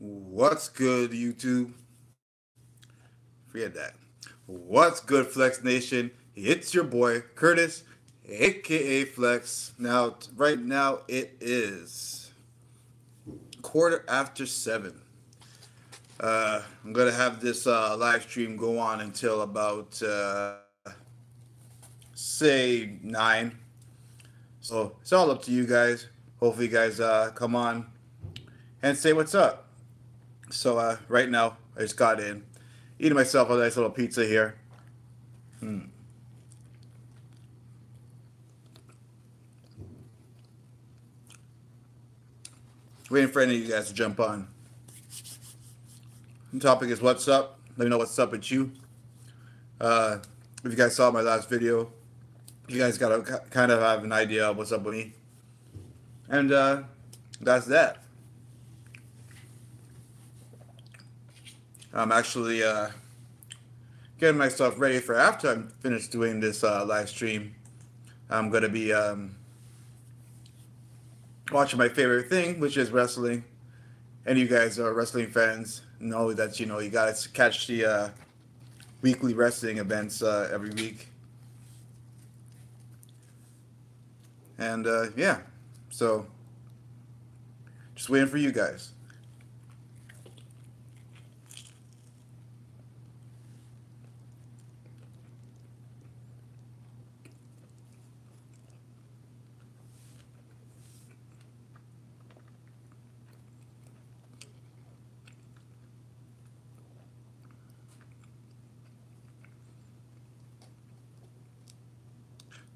What's good, YouTube? Forget that. What's good, Flex Nation? It's your boy, Curtis, aka Flex. Right now, it is quarter after 7. I'm going to have this live stream go on until about, say, 9. So it's all up to you guys. Hopefully, you guys come on and say what's up. So right now, I just got in, eating myself a nice little pizza here. Waiting for any of you guys to jump on. The topic is what's up. Let me know what's up with you. If you guys saw my last video, you guys got to kind of have an idea of what's up with me. And that's that. I'm actually getting myself ready for after I'm finished doing this live stream. I'm going to be watching my favorite thing, which is wrestling. And you guys are wrestling fans know that you gotta catch the weekly wrestling events every week. And yeah, so just waiting for you guys.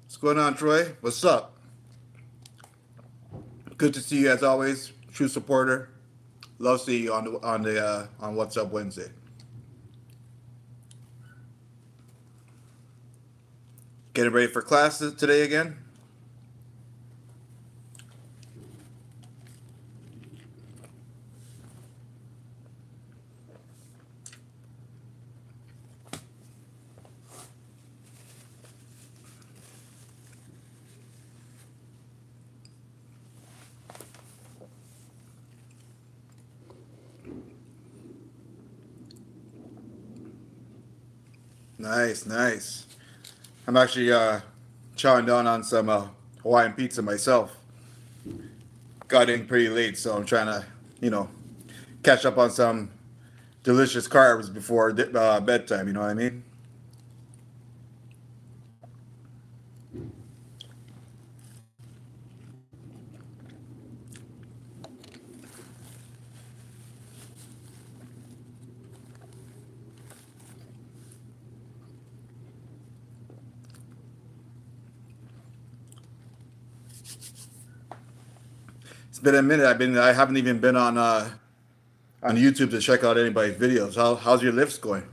What's going on, Troy? What's up? Good to see you as always. True supporter. Love seeing you on What's Up Wednesday. Getting ready for classes today again. Nice, nice. I'm actually chowing down on some Hawaiian pizza myself. Got in pretty late, so I'm trying to, catch up on some delicious carbs before bedtime. You know what I mean? It's been a minute. I haven't even been on YouTube to check out anybody's videos. How's your lifts going?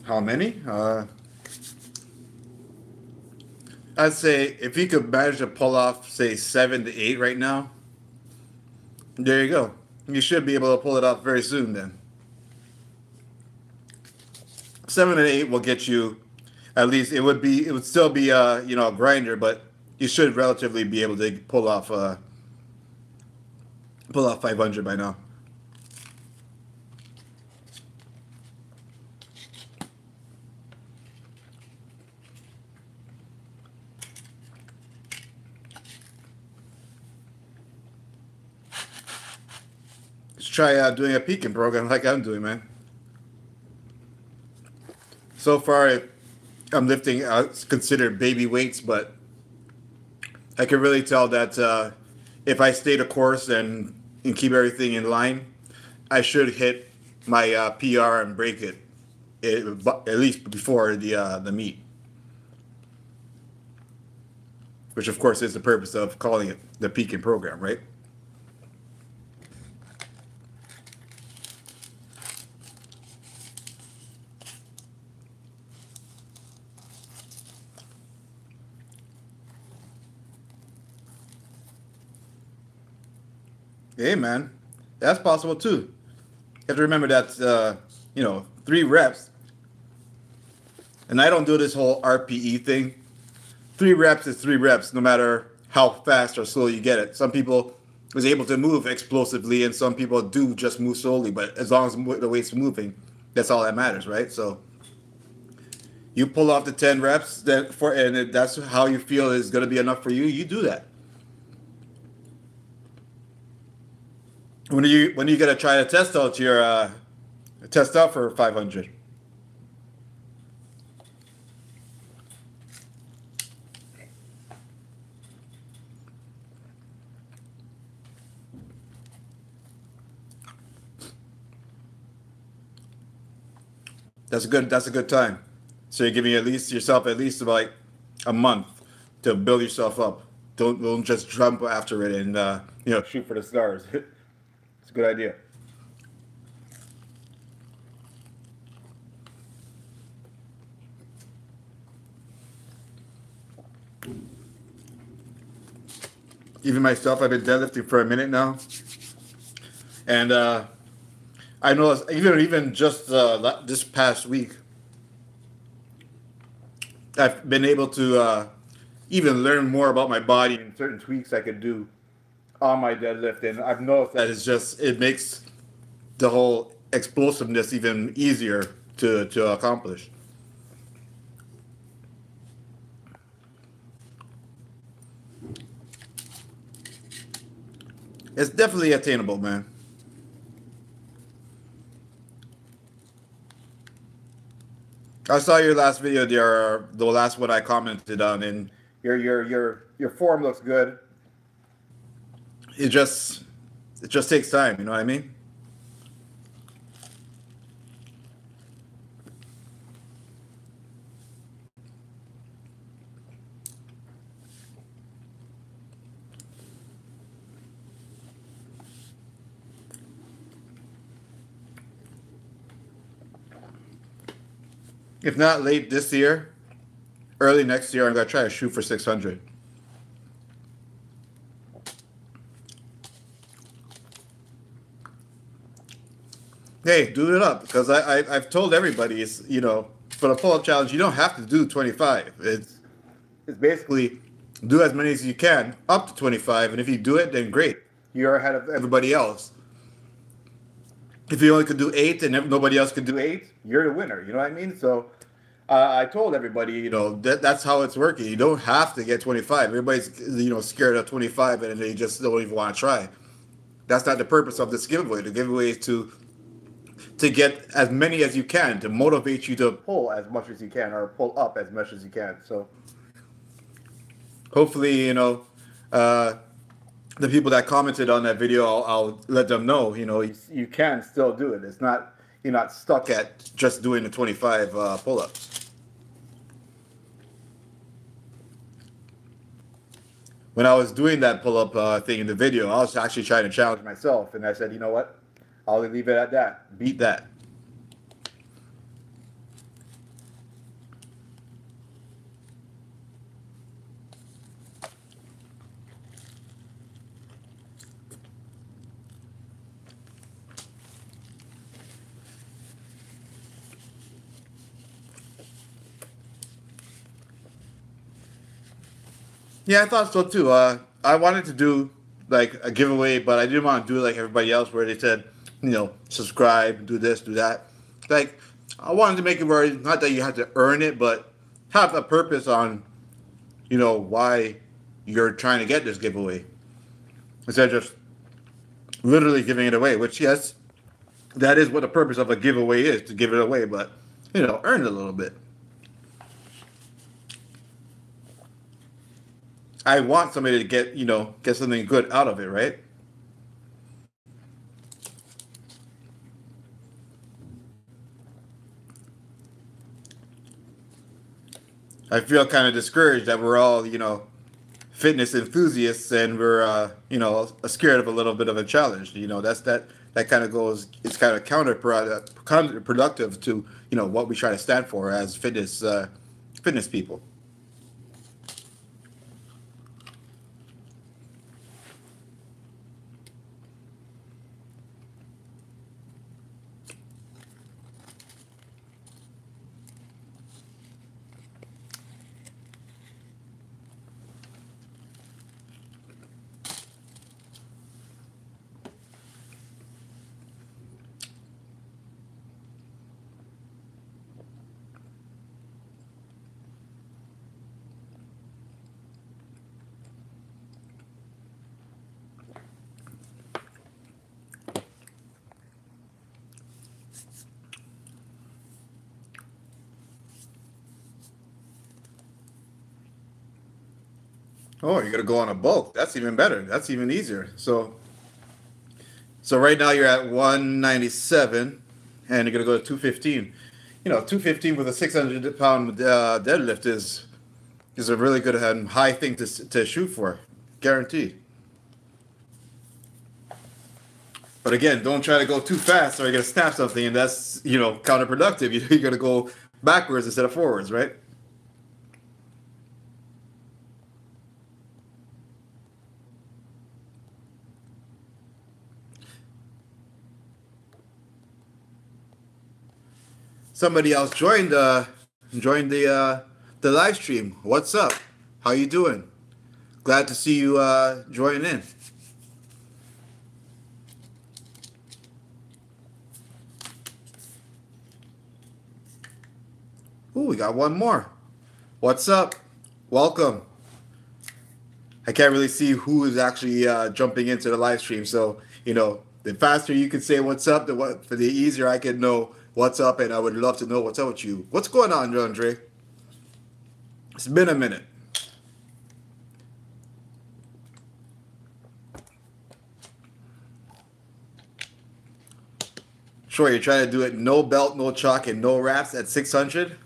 How many? I'd say if you could manage to pull off, say, 7 to 8 right now, there you go. You should be able to pull it off very soon then. 7 to 8 will get you, at least it would still be a grinder, but you should relatively be able to pull off 500 by now. Let's try doing a peaking program like I'm doing, man. So far, I'm lifting considered baby weights, but I can really tell that if I stay the course and keep everything in line, I should hit my PR and break it at least before the meet, which of course is the purpose of calling it the peaking program, right? Hey, man, that's possible too. You have to remember that, 3 reps, and I don't do this whole RPE thing. 3 reps is 3 reps, no matter how fast or slow you get it. Some people is able to move explosively, and some people do just move slowly. But as long as the weight's moving, that's all that matters, right? So you pull off the 10 reps, and if that's how you feel is going to be enough for you. You do that. When are you gonna try to test out for 500? That's a good time. So you're giving yourself at least like a month to build yourself up. Don't just jump after it and shoot for the stars. It's a good idea. Even myself, I've been deadlifting for a minute now, and I know even just this past week, I've been able to even learn more about my body and certain tweaks I could do on my deadlift, and I've noticed that it makes the whole explosiveness even easier to accomplish. It's definitely attainable, man. I saw your last video there, the last one I commented on, and your form looks good. It just it just takes time, you know what I mean? If not late this year, early next year, I'm gonna try to shoot for 600. Hey, do it up because I've told everybody it's for the pull up challenge you don't have to do 25. It's basically do as many as you can up to 25, and if you do it, then great, you're ahead of everybody else. If you only could do 8 and nobody else could do 8, you're the winner. You know what I mean? So I told everybody, that's how it's working. You don't have to get 25. Everybody's scared of 25 and they just don't even want to try. That's not the purpose of this giveaway. The giveaway is to get as many as you can to motivate you to pull as much as you can or pull up as much as you can. So hopefully, uh, the people that commented on that video, I'll let them know, you can still do it. It's not, you're not stuck at just doing the 25 pull-ups. When I was doing that pull-up thing in the video, I was actually trying to challenge myself, and I said, you know what? I'll leave it at that. Beat that. Yeah, I thought so too. I wanted to do like a giveaway, but I didn't want to do it like everybody else, where they said, subscribe, do this, do that. Like, I wanted to make it where not that you have to earn it, but have a purpose on, why you're trying to get this giveaway instead of just literally giving it away. Which, yes, that is what the purpose of a giveaway is, to give it away, but earn it a little bit. I want somebody to get something good out of it, right? I feel kind of discouraged that we're all, fitness enthusiasts and we're, scared of a little bit of a challenge. That kind of goes, it's kind of counterproductive to, what we try to stand for as fitness people. Oh, you're gonna go on a bulk. That's even better. That's even easier. So right now you're at 197, and you're gonna go to 215. 215 with a 600-pound deadlift is a really good and high thing to shoot for, guaranteed. But again, don't try to go too fast, or you're gonna snap something, and that's counterproductive. You're gonna go backwards instead of forwards, right? Somebody else joined the live stream. What's up? How you doing? Glad to see you join in. Ooh, we got one more. What's up? Welcome. I can't really see who is actually jumping into the live stream, so the faster you can say what's up, the easier I can know what's up, and I would love to know what's up with you. What's going on, Andre? It's been a minute. Sure, you're trying to do it no belt, no chalk, and no wraps at 600?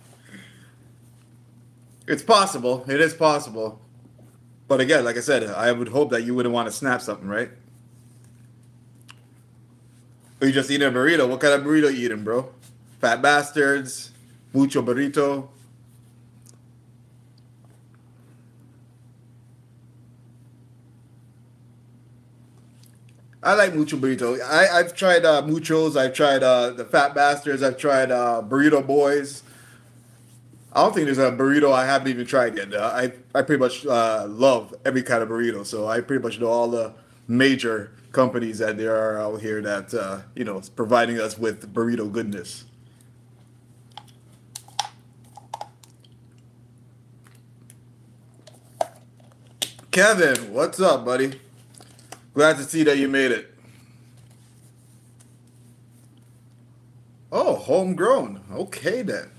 It's possible. It is possible. But again, like I said, I would hope that you wouldn't want to snap something, right? Or you just eating a burrito. What kind of burrito you eating, bro? Fat Bastards? Mucho Burrito? I like Mucho Burrito. I've tried Muchos. I've tried the Fat Bastards. I've tried Burrito Boys. I don't think there's a burrito I haven't even tried yet. I pretty much love every kind of burrito, so I pretty much know all the major companies that there are out here that is providing us with burrito goodness. Kevin, what's up, buddy? Glad to see that you made it. Oh, homegrown. Okay then.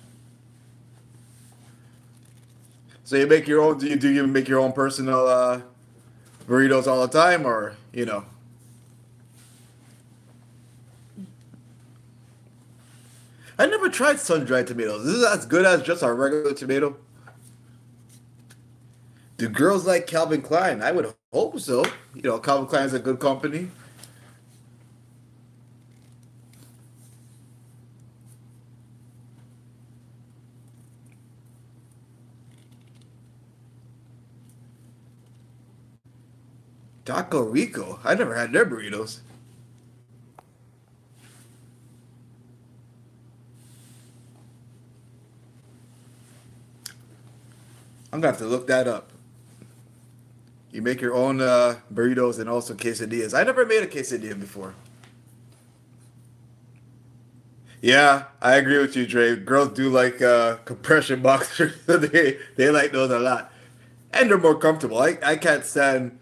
So you make your own? Do you make your own personal burritos all the time, or I never tried sun-dried tomatoes. Is this as good as just our regular tomato? Do girls like Calvin Klein? I would hope so. Calvin Klein is a good company. Taco Rico. I never had their burritos. I'm gonna have to look that up. You make your own burritos and also quesadillas. I never made a quesadilla before. Yeah, I agree with you, Dre. Girls do like compression boxers. they like those a lot, and they're more comfortable. I can't stand.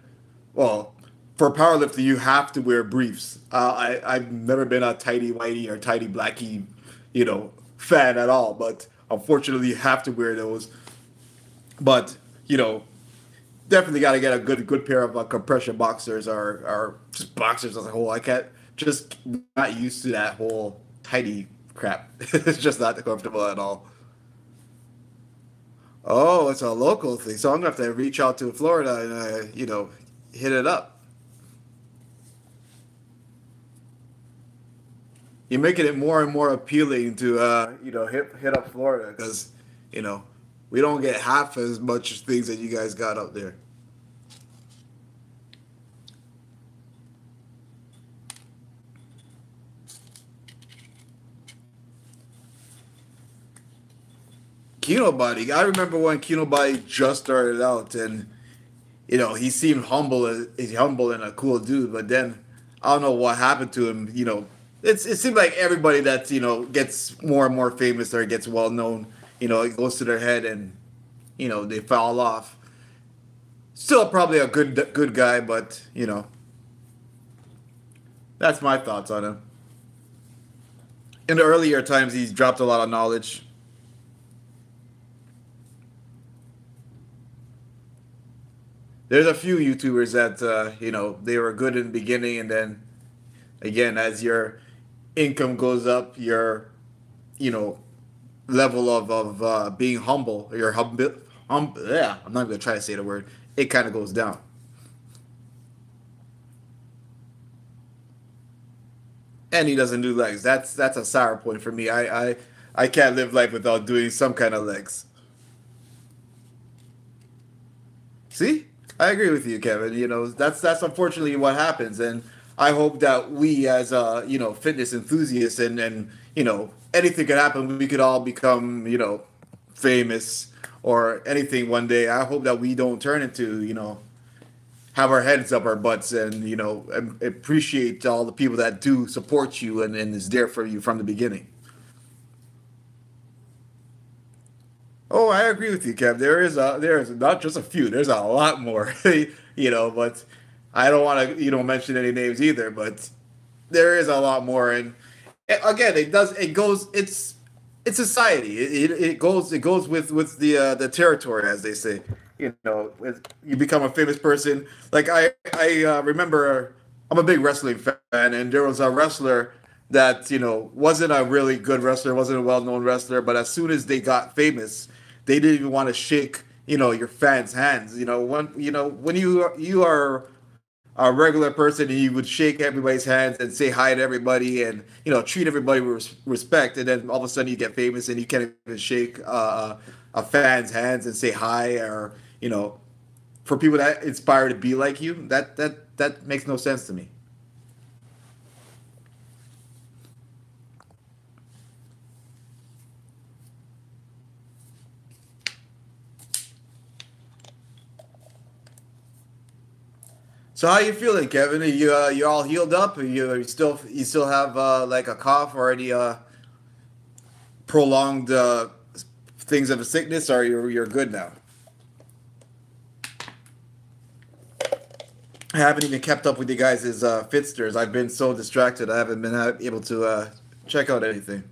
Well, for powerlifting, you have to wear briefs. I've never been a tidy whitey or tidy blacky, fan at all. But unfortunately, you have to wear those. But definitely got to get a good pair of compression boxers or just boxers as a whole. I can't just not used to that whole tidy crap. It's just not comfortable at all. Oh, it's a local thing, so I'm gonna have to reach out to Florida and hit it up. You're making it more and more appealing to hit up Florida because you know we don't get half as much things that you guys got up there. Kino Body. I remember when Kino Body just started out, and he seemed humble and a cool dude. But then I don't know what happened to him. It seemed like everybody that gets more and more famous or gets well known, it goes to their head and they fall off. Still probably a good guy, but that's my thoughts on him. In the earlier times, he's dropped a lot of knowledge. there's a few YouTubers that they were good in the beginning, and then again, as your income goes up, your you know level of being humble, your yeah, I'm not gonna try to say the word. It kind of goes down. And he doesn't do legs. That's a sour point for me. I can't live life without doing some kind of legs. See, I agree with you, Kevin. That's unfortunately what happens, and I hope that we, as fitness enthusiasts, and anything could happen. We could all become famous or anything one day. I hope that we don't turn into have our heads up our butts, and appreciate all the people that do support you, and is there for you from the beginning. Oh, I agree with you, Kev. There is not just a few. There's a lot more, but I don't want to mention any names either. But there is a lot more, and again, it's society. It goes with the territory, as they say. You become a famous person. Like I remember, I'm a big wrestling fan, and there was a wrestler that wasn't a really good wrestler, wasn't a well known wrestler, but as soon as they got famous, they didn't even want to shake your fans' hands. When you are a regular person, and you would shake everybody's hands and say hi to everybody, and treat everybody with respect, and then all of a sudden you get famous and you can't even shake a fan's hands and say hi, or for people that inspire to be like you, that makes no sense to me. So how you feeling, Kevin? Are you all healed up? Are you still have like a cough or any prolonged things of a sickness, or you're good now? I haven't even kept up with you guys' Fitsters. I've been so distracted. I haven't been able to check out anything.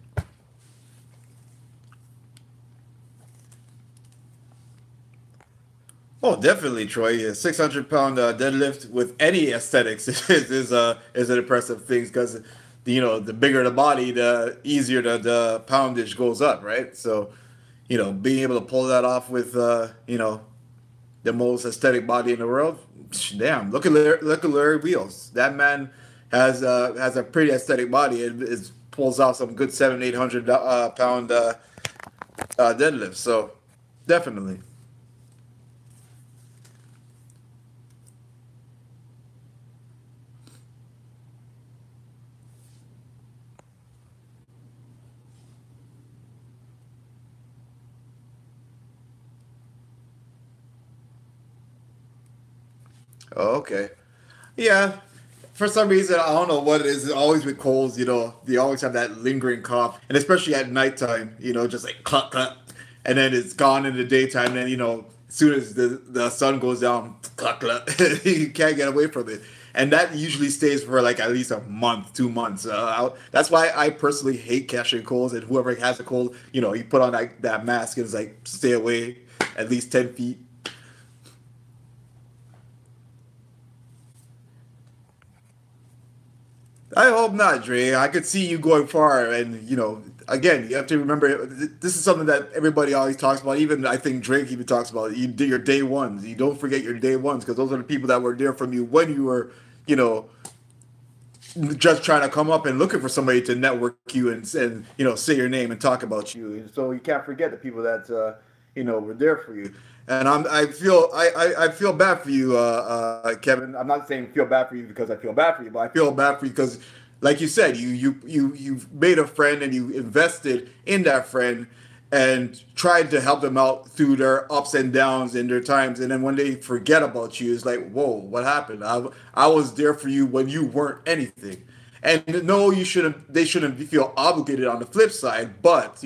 Oh, definitely, Troy. A 600 pound deadlift with any aesthetics is an impressive thing, because the bigger the body, the easier the poundage goes up, right? So being able to pull that off with the most aesthetic body in the world, damn! Look at Larry Wheels. That man has a pretty aesthetic body. It pulls off some good 700-800 pound deadlifts. So definitely. Oh, okay. Yeah. For some reason, I don't know what it is. Always with colds, they always have that lingering cough, and especially at nighttime, just like cluck cluck, and then it's gone in the daytime. And then as soon as the sun goes down, cluck cluck, you can't get away from it, and that usually stays for like at least a month, 2 months. That's why I personally hate catching colds, and whoever has a cold, you put on that mask and it's like stay away at least 10 feet. I hope not, Dre. I could see you going far, and again, you have to remember this is something that everybody always talks about. Even I think Drake even talks about it. You do your day ones. You don't forget your day ones, because those are the people that were there from you when you were, you know, just trying to come up and looking for somebody to network you, and say your name and talk about you. And so you can't forget the people that were there for you. And I feel bad for you, Kevin. I'm not saying feel bad for you because I feel bad for you, but I feel bad for you because, like you said, you've made a friend, and you invested in that friend and tried to help them out through their ups and downs in their times. And then when they forget about you, it's like, whoa, what happened? I was there for you when you weren't anything. And no, you shouldn't. They shouldn't feel obligated on the flip side. But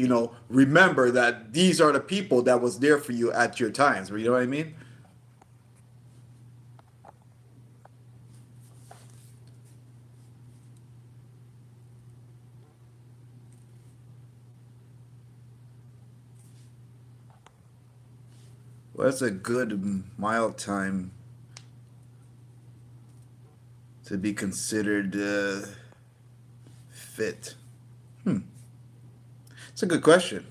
remember that these are the people that was there for you at your times. You know what I mean? Well, that's a good mild time. to be considered fit? Hmm, it's a good question.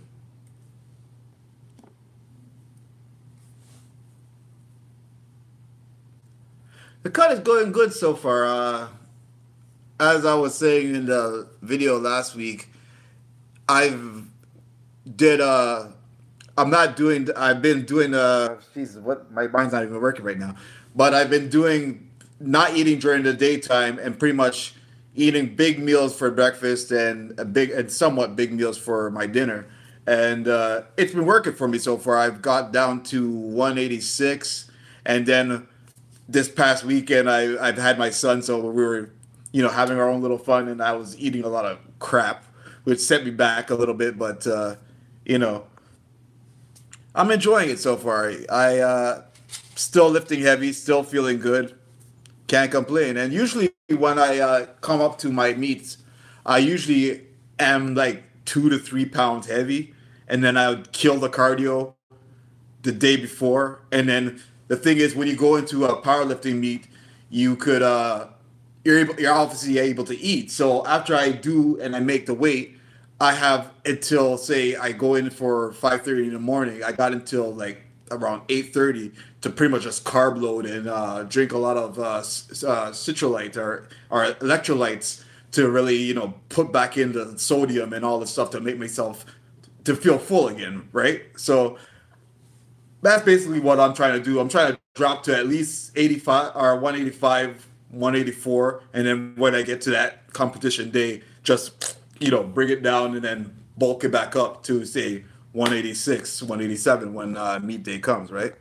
The cut is going good so far. As I was saying in the video last week, I've did I'm not doing. I've been doing. Jesus, what? My mind's not even working right now. But I've been doing not eating during the daytime and pretty much eating big meals for breakfast and a big and somewhat big meals for my dinner. And it's been working for me so far. I've got down to 186, and then this past weekend I've had my son, so we were having our own little fun, and I was eating a lot of crap, which set me back a little bit. But you know I'm enjoying it so far. I still lifting heavy, still feeling good. Can't complain. And usually when I come up to my meets, I usually am like 2 to 3 pounds heavy, and then I would kill the cardio the day before. And then the thing is, when you go into a powerlifting meet, you could you're obviously able to eat. So after I do and I make the weight, I have until say I go in for 5:30 in the morning. I got until like around 8:30 to pretty much just carb load and drink a lot of citrulite or electrolytes to really put back in the sodium and all the stuff to make myself to feel full again, right? So that's basically what I'm trying to do. I'm trying to drop to at least 85 or 185, 184, and then when I get to that competition day, just bring it down and then bulk it back up to say 186, 187 when meet day comes, right?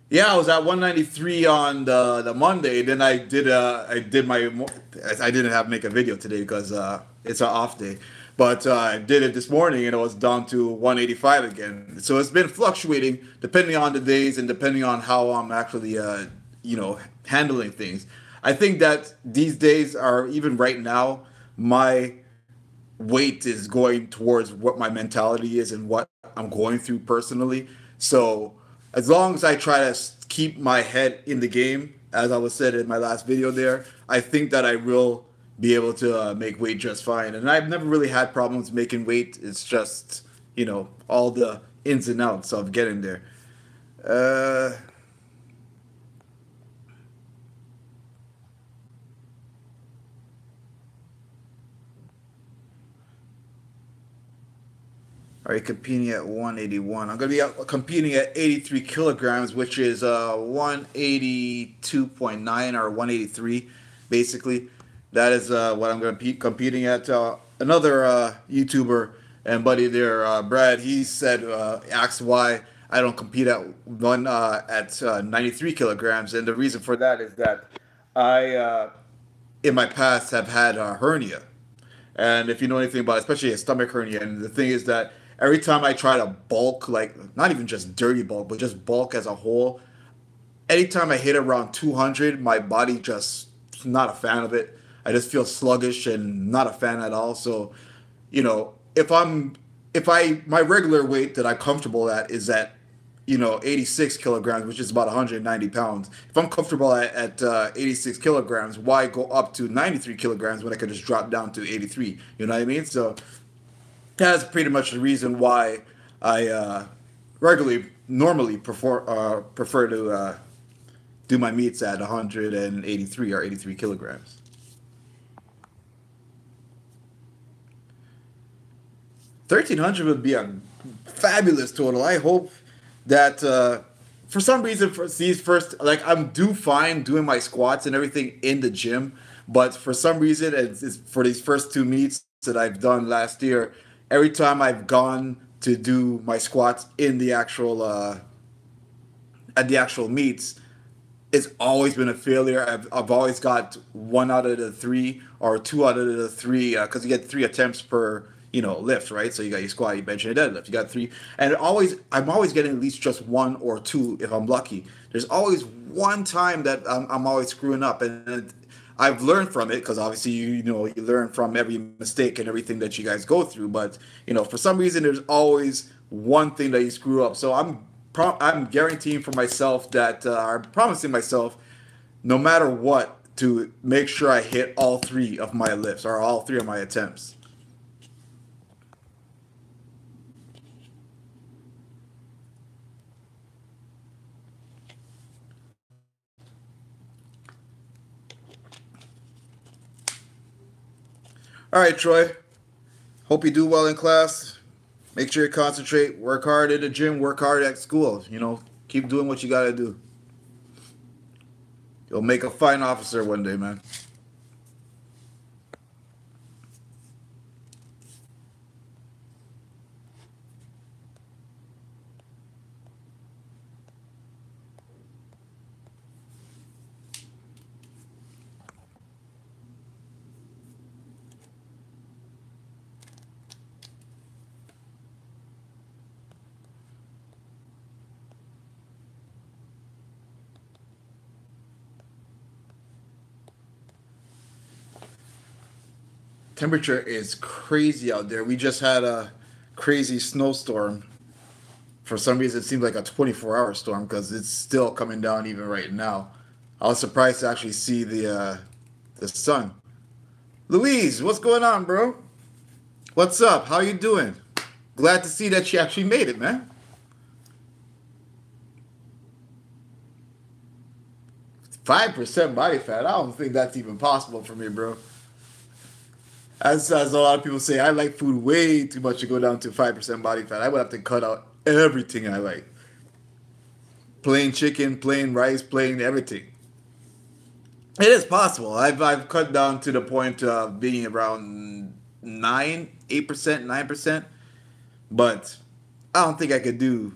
Yeah, I was at 193 on the Monday. Then I did I didn't have to make a video today because it's an off day. But I did it this morning and it was down to 185 again. So it's been fluctuating depending on the days and depending on how I'm actually handling things. I think that these days are even right now my weight is going towards what my mentality is and what I'm going through personally. So as long as I try to keep my head in the game, as I was said in my last video there, I think that I will be able to make weight just fine. And I've never really had problems making weight. It's just all the ins and outs of getting there. Uh, Are you competing at 181? I'm going to be competing at 83 kilograms, which is 182.9 or 183, basically. That is what I'm going to be competing at. Another YouTuber and buddy there, Brad, he said, asked why I don't compete at 93 kilograms. And the reason for that is that I, in my past, have had a hernia. And if you know anything about, especially a stomach hernia, and the thing is that every time I try to bulk, like not even just dirty bulk, but just bulk as a whole, anytime I hit around 200, my body just not a fan of it. I just feel sluggish and not a fan at all. So, if I my regular weight that I'm comfortable at is at 86 kilograms, which is about 190 pounds. If I'm comfortable at 86 kilograms, why go up to 93 kilograms when I could just drop down to 83? You know what I mean? So that's pretty much the reason why I normally prefer to do my meets at 183 or 83 kilograms. 1,300 would be a fabulous total. I hope that for some reason for these first, like I'm do fine doing my squats and everything in the gym, but for some reason it's for these first two meets that I've done last year, every time I've gone to do my squats in the actual at the actual meets, it's always been a failure. I've always got one out of the three or two out of the three because you get three attempts per lift, right? So you got your squat, your bench, and your deadlift. You got three, and I'm always getting at least just one or two if I'm lucky. There's always one time that I'm always screwing up, and I've learned from it because obviously you learn from every mistake and everything that you guys go through. But for some reason there's always one thing that you screw up. So I'm I'm guaranteeing for myself that I'm promising myself, no matter what, to make sure I hit all three of my lifts or all three of my attempts. All right, Troy. Hope you do well in class. Make sure you concentrate. Work hard at the gym. Work hard at school. Keep doing what you got to do. You'll make a fine officer one day, man. Temperature is crazy out there. We just had a crazy snowstorm. For some reason, it seems like a 24-hour storm because it's still coming down even right now. I was surprised to actually see the sun. Louise, what's going on, bro? What's up? How you doing? Glad to see that you actually made it, man. 5% body fat. I don't think that's even possible for me, bro. As a lot of people say, I like food way too much to go down to 5% body fat. I would have to cut out everything I like. Plain chicken, plain rice, plain everything. It is possible. I've cut down to the point of being around 8%, 9%, but I don't think I could do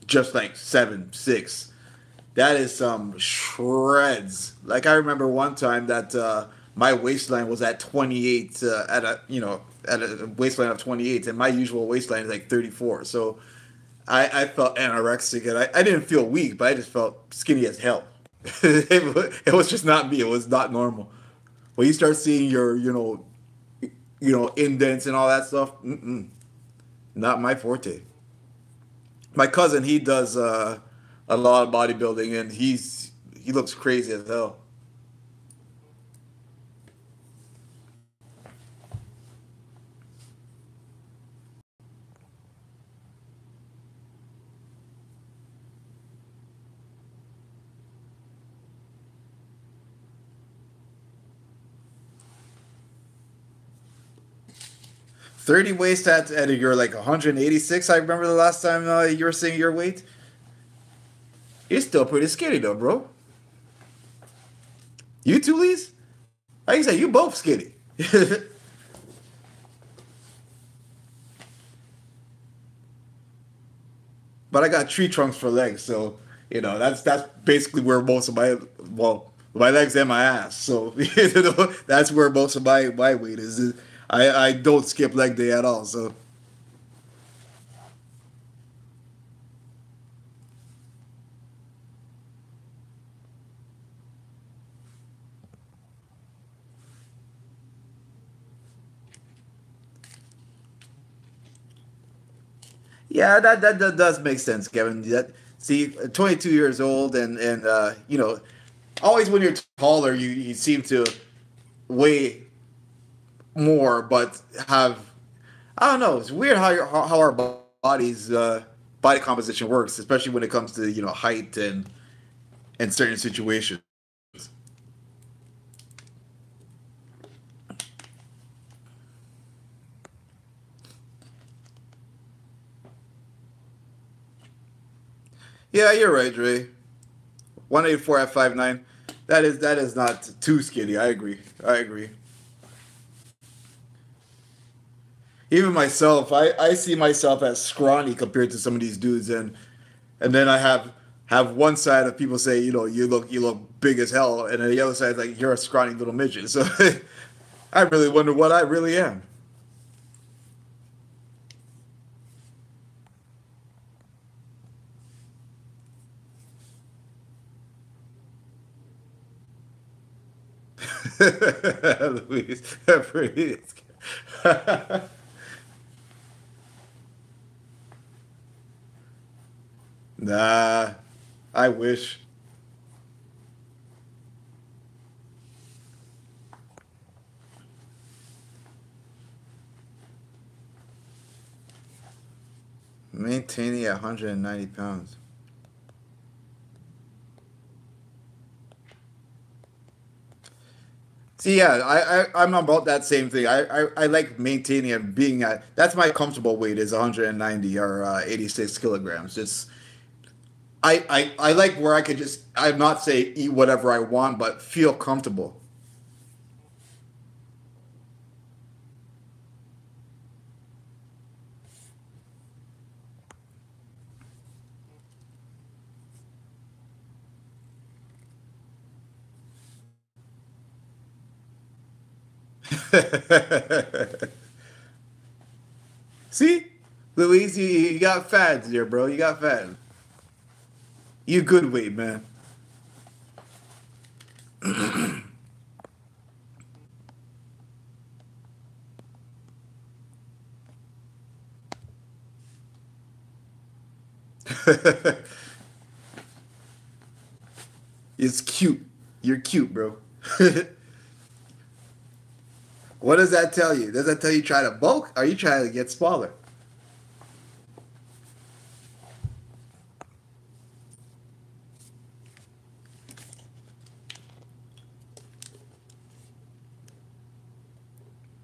just like 7, 6. That is some shreds. Like I remember one time that my waistline was at 28 at a waistline of 28, and my usual waistline is like 34. So I felt anorexic, and I didn't feel weak, but I just felt skinny as hell. It was just not me. It was not normal. When you start seeing your indents and all that stuff, not my forte. My cousin, he does a lot of bodybuilding, and he looks crazy as hell. 30 waist at you're like 186. I remember the last time you were saying your weight. You're still pretty skinny though, bro. You two, Lees? Like you say, you both skinny. But I got tree trunks for legs, so that's basically where most of my legs and my ass. So that's where most of my weight is. I don't skip leg day at all. So yeah, that does make sense, Kevin. See, 22 years old, and always when you're taller, you seem to weigh more, but have I don't know. It's weird how our bodies body composition works, especially when it comes to height and certain situations. Yeah, you're right, Dre. 184 at 5'9". That is not too skinny. I agree. I agree. Even myself, I see myself as scrawny compared to some of these dudes, and then I have one side of people say, you look big as hell, and then the other side is like you're a scrawny little midget. So I really wonder what I really am. Luis, pretty. Nah, I wish. Maintaining at 190 pounds. See, yeah, I'm about that same thing. I like maintaining and being at that's my comfortable weight is 190 or 86 kilograms. It's I like where I could just I'm not say eat whatever I want, but feel comfortable. See, Luis, you got fads there, bro. You got fads. You good weight, man. It's cute. You're cute, bro. What does that tell you? Does that tell you try to bulk? Or are you trying to get smaller?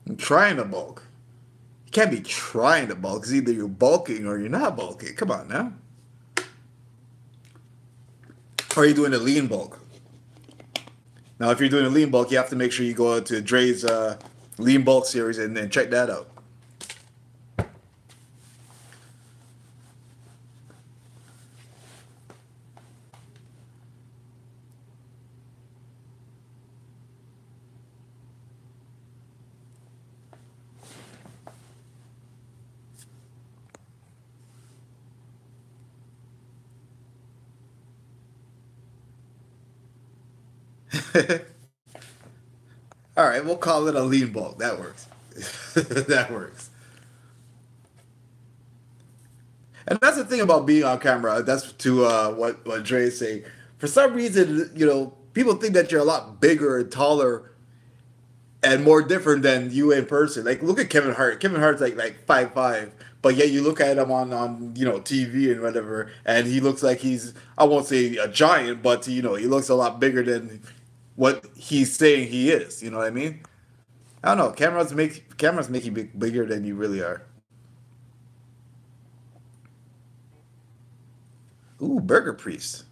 I'm trying to bulk. You can't be trying to bulk. It's either you're bulking or you're not bulking. Come on now. Or are you doing a lean bulk? Now, if you're doing a lean bulk, you have to make sure you go to Dre's lean bulk series and check that out. All right, we'll call it a lean bulk. That works. That works. And that's the thing about being on camera. That's to what Dre is saying. For some reason, people think that you're a lot bigger and taller and more different than you in person. Like, look at Kevin Hart. Kevin Hart's like 5'5", but yet you look at him on TV and whatever, and he looks like he's I won't say a giant, but he looks a lot bigger than what he's saying he is. You know what I mean? I don't know. Cameras make you bigger than you really are. Ooh, Burger Priest.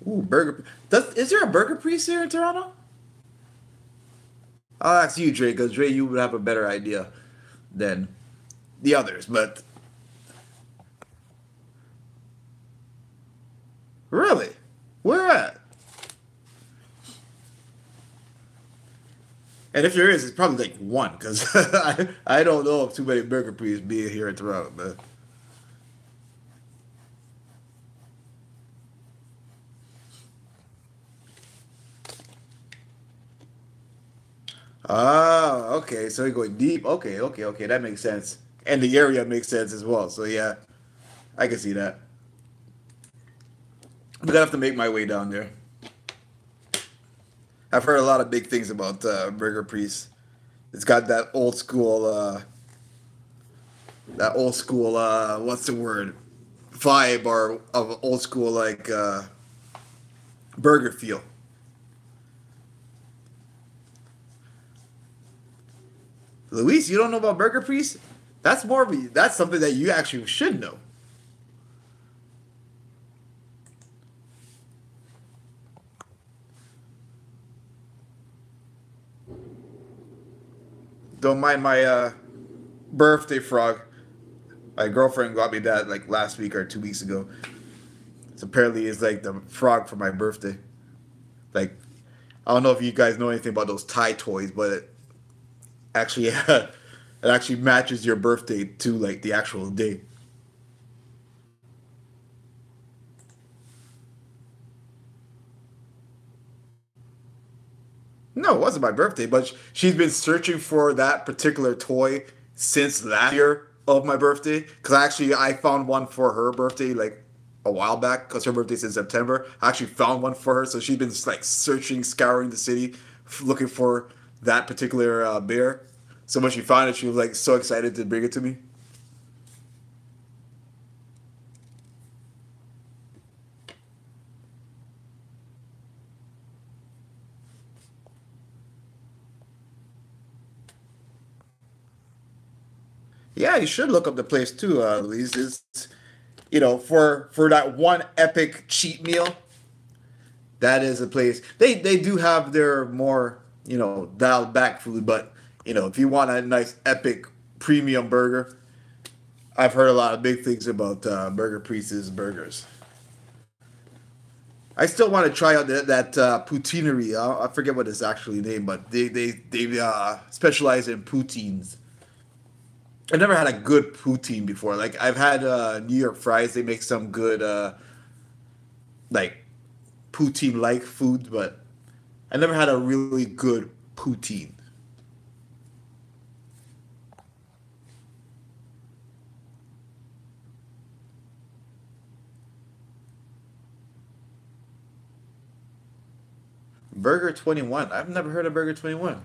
Ooh, Burger. Is there a Burger Priest here in Toronto? I'll ask you, Dre, because Dre, you would have a better idea than the others. But really, where at? And if there is, it's probably like one, because I don't know of too many Burger Priests being here in Toronto. But okay. So you're going deep. Okay, okay, okay. That makes sense. And the area makes sense as well. So yeah, I can see that. I'm gonna have to make my way down there. I've heard a lot of big things about Burger Priest. It's got that old school, what's the word, vibe or of old school like burger feel. Luis, you don't know about Burger Priest? That's something that you actually should know. Don't mind my birthday frog. My girlfriend got me that like last week or 2 weeks ago. So apparently it's like the frog for my birthday. Like, I don't know if you guys know anything about those tie toys, but it actually it actually matches your birthday to like the actual day. No, it wasn't my birthday, but she's been searching for that particular toy since last year of my birthday. Because actually, I found one for her birthday like a while back. Because her birthday's in September, I actually found one for her. So she's been like searching, scouring the city, looking for that particular bear. So when she found it, she was like so excited to bring it to me. Yeah, you should look up the place too, Louise. It's for that one epic cheat meal. That is a place. They do have their more dialed back food, but if you want a nice epic premium burger, I've heard a lot of big things about Burger Priest's burgers. I still want to try out that poutineery. I forget what it's actually named, but they specialize in poutines. I've never had a good poutine before. Like I've had New York fries. They make some good like poutine like food, but I never had a really good poutine. Burger 21. I've never heard of Burger 21.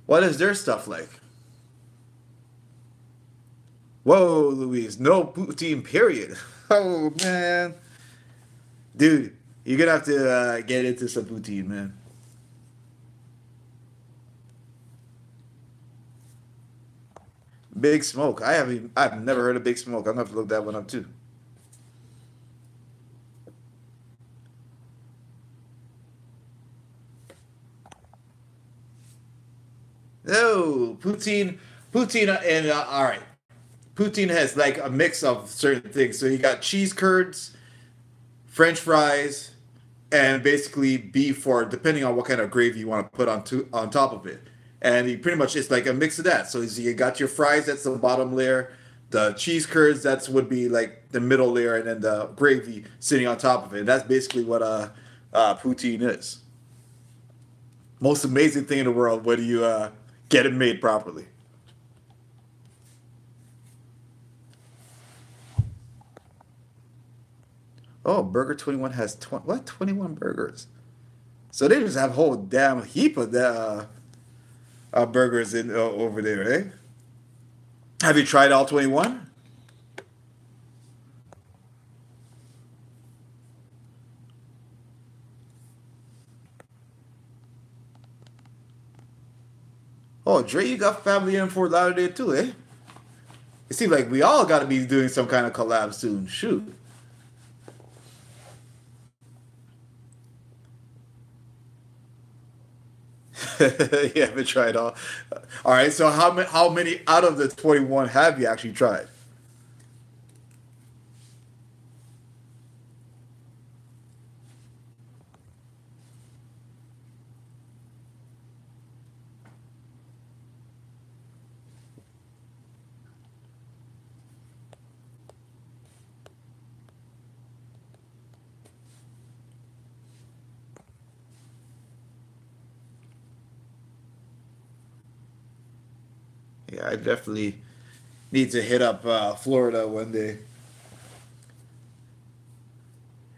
What is their stuff like? Whoa, Louise, no poutine, period. Oh man, dude, you're gonna have to get into some poutine, man. Big Smoke. I've never heard of Big Smoke. I'm gonna have to look that one up too. No, and all right. Poutine has like a mix of certain things. So you got cheese curds, French fries, and basically beef or depending on what kind of gravy you want to put on top of it. And you pretty much it's like a mix of that. So you got your fries, that's the bottom layer. The cheese curds, that's would be like the middle layer, and then the gravy sitting on top of it. That's basically what poutine is. Most amazing thing in the world when you get it made properly. Oh, Burger 21 has 21 burgers. So they just have a whole damn heap of burgers in over there, eh? Have you tried all 21? Oh, Dre, you got family in Fort Lauderdale too, eh? It seems like we all got to be doing some kind of collab soon. Shoot. You haven't tried all. All right, so how many out of the 21 have you actually tried? Yeah, I definitely need to hit up Florida one day,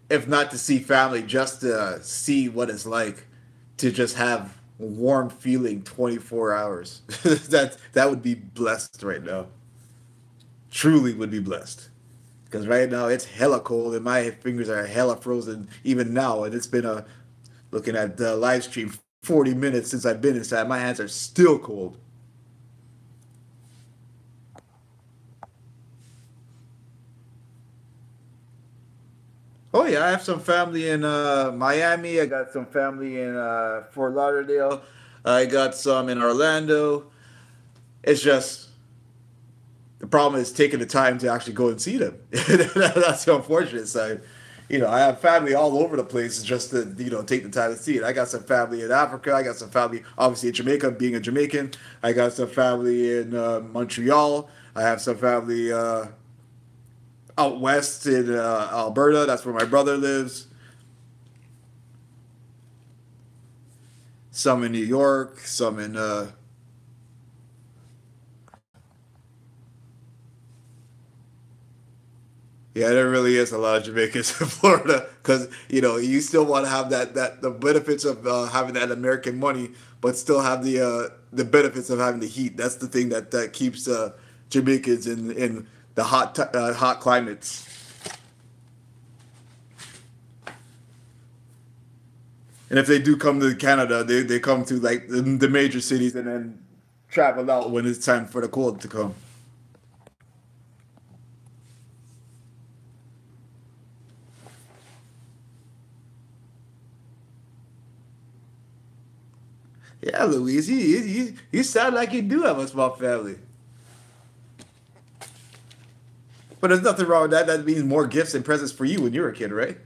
if not to see family, just to see what it's like to just have warm feeling 24 hours. That would be blessed right now. Truly would be blessed. Because right now it's hella cold and my fingers are hella frozen even now. And it's been looking at the live stream 40 minutes since I've been inside. My hands are still cold. Oh yeah, I have some family in Miami. I got some family in Fort Lauderdale. I got some in Orlando. It's just the problem is taking the time to actually go and see them. That's the unfortunate side. I have family all over the place just to, take the time to see it. I got some family in Africa. I got some family, obviously, in Jamaica, being a Jamaican. I got some family in Montreal. I have some family out west in Alberta. That's where my brother lives. Some in New York. Some in yeah, there really is a lot of Jamaicans in Florida because you still want to have that the benefits of having that American money, but still have the benefits of having the heat. That's the thing that keeps Jamaicans in the hot climates. And if they do come to Canada, they come to like the major cities and then travel out when it's time for the cold to come. Yeah, Louise, you sound like you do have a small family. But there's nothing wrong with that. That means more gifts and presents for you when you're a kid, right?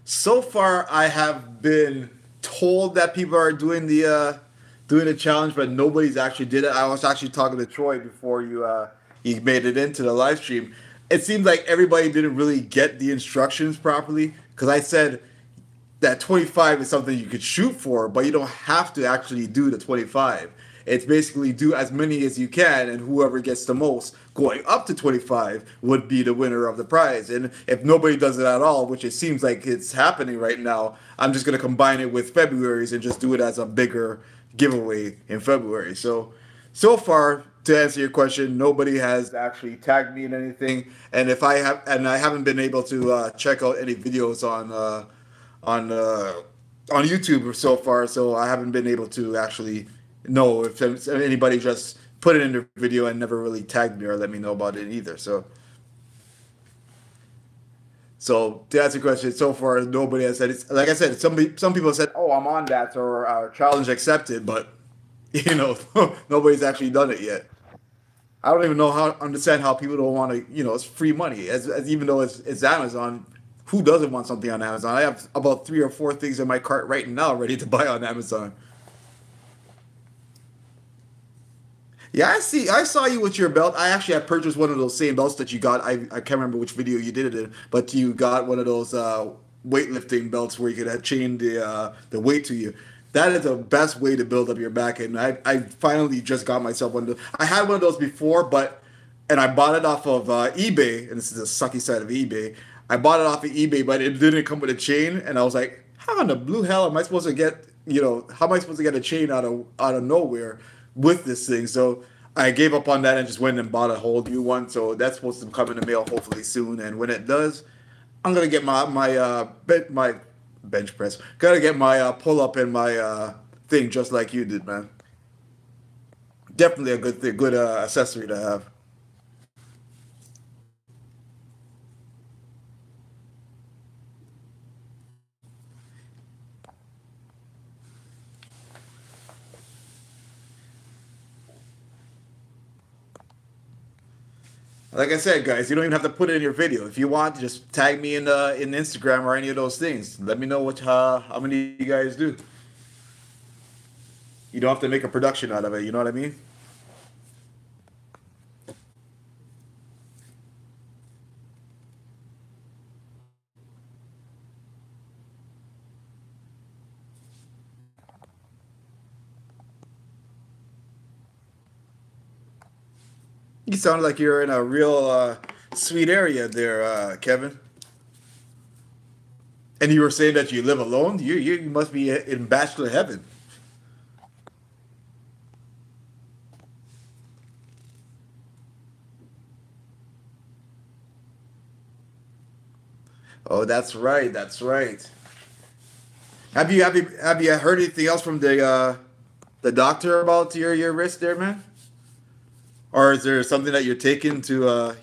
So far, I have been told that people are doing the challenge, but nobody's actually did it. I was actually talking to Troy before you made it into the live stream. It seems like everybody didn't really get the instructions properly because I said that 25 is something you could shoot for, but you don't have to actually do the 25. It's basically do as many as you can, and whoever gets the most going up to 25 would be the winner of the prize. And if nobody does it at all, which it seems like it's happening right now, I'm just going to combine it with February's and just do it as a bigger giveaway in February. So far, to answer your question, nobody has actually tagged me in anything, and if I have, and I haven't been able to check out any videos on uh, on YouTube so far, so I haven't been able to actually know if anybody just put it in their video and never really tagged me or let me know about it either. So to answer your question, so far nobody has said it's like I said. Some people said, "Oh, I'm on that," or "Challenge accepted," but nobody's actually done it yet. I don't even know how understand how people don't want to. It's free money. As even though it's Amazon, who doesn't want something on Amazon? I have about three or four things in my cart right now ready to buy on Amazon. Yeah, I see. I saw you with your belt. I actually had purchased one of those same belts that you got. I can't remember which video you did it in, but you got one of those weightlifting belts where you could chain the weight to you. That is the best way to build up your back. And I finally just got myself one of those. I had one of those before, and I bought it off of eBay. And this is the sucky side of eBay. I bought it off of eBay, but it didn't come with a chain. And I was like, how in the blue hell am I supposed to get? How am I supposed to get a chain out of nowhere with this thing? So I gave up on that and just went and bought a whole new one. So that's supposed to come in the mail hopefully soon. And when it does, I'm gonna get my bench press. Gotta get my pull up and my thing just like you did, man. Definitely a good thing, good accessory to have. Like I said, guys, you don't even have to put it in your video. If you want, just tag me in Instagram or any of those things. Let me know how many you guys do. You don't have to make a production out of it. You know what I mean? You sound like you're in a real sweet area there, Kevin. And you were saying that you live alone. You must be in bachelor heaven. Oh, that's right. That's right. Have you heard anything else from the doctor about your wrist there, man? Or is there something that you're taking to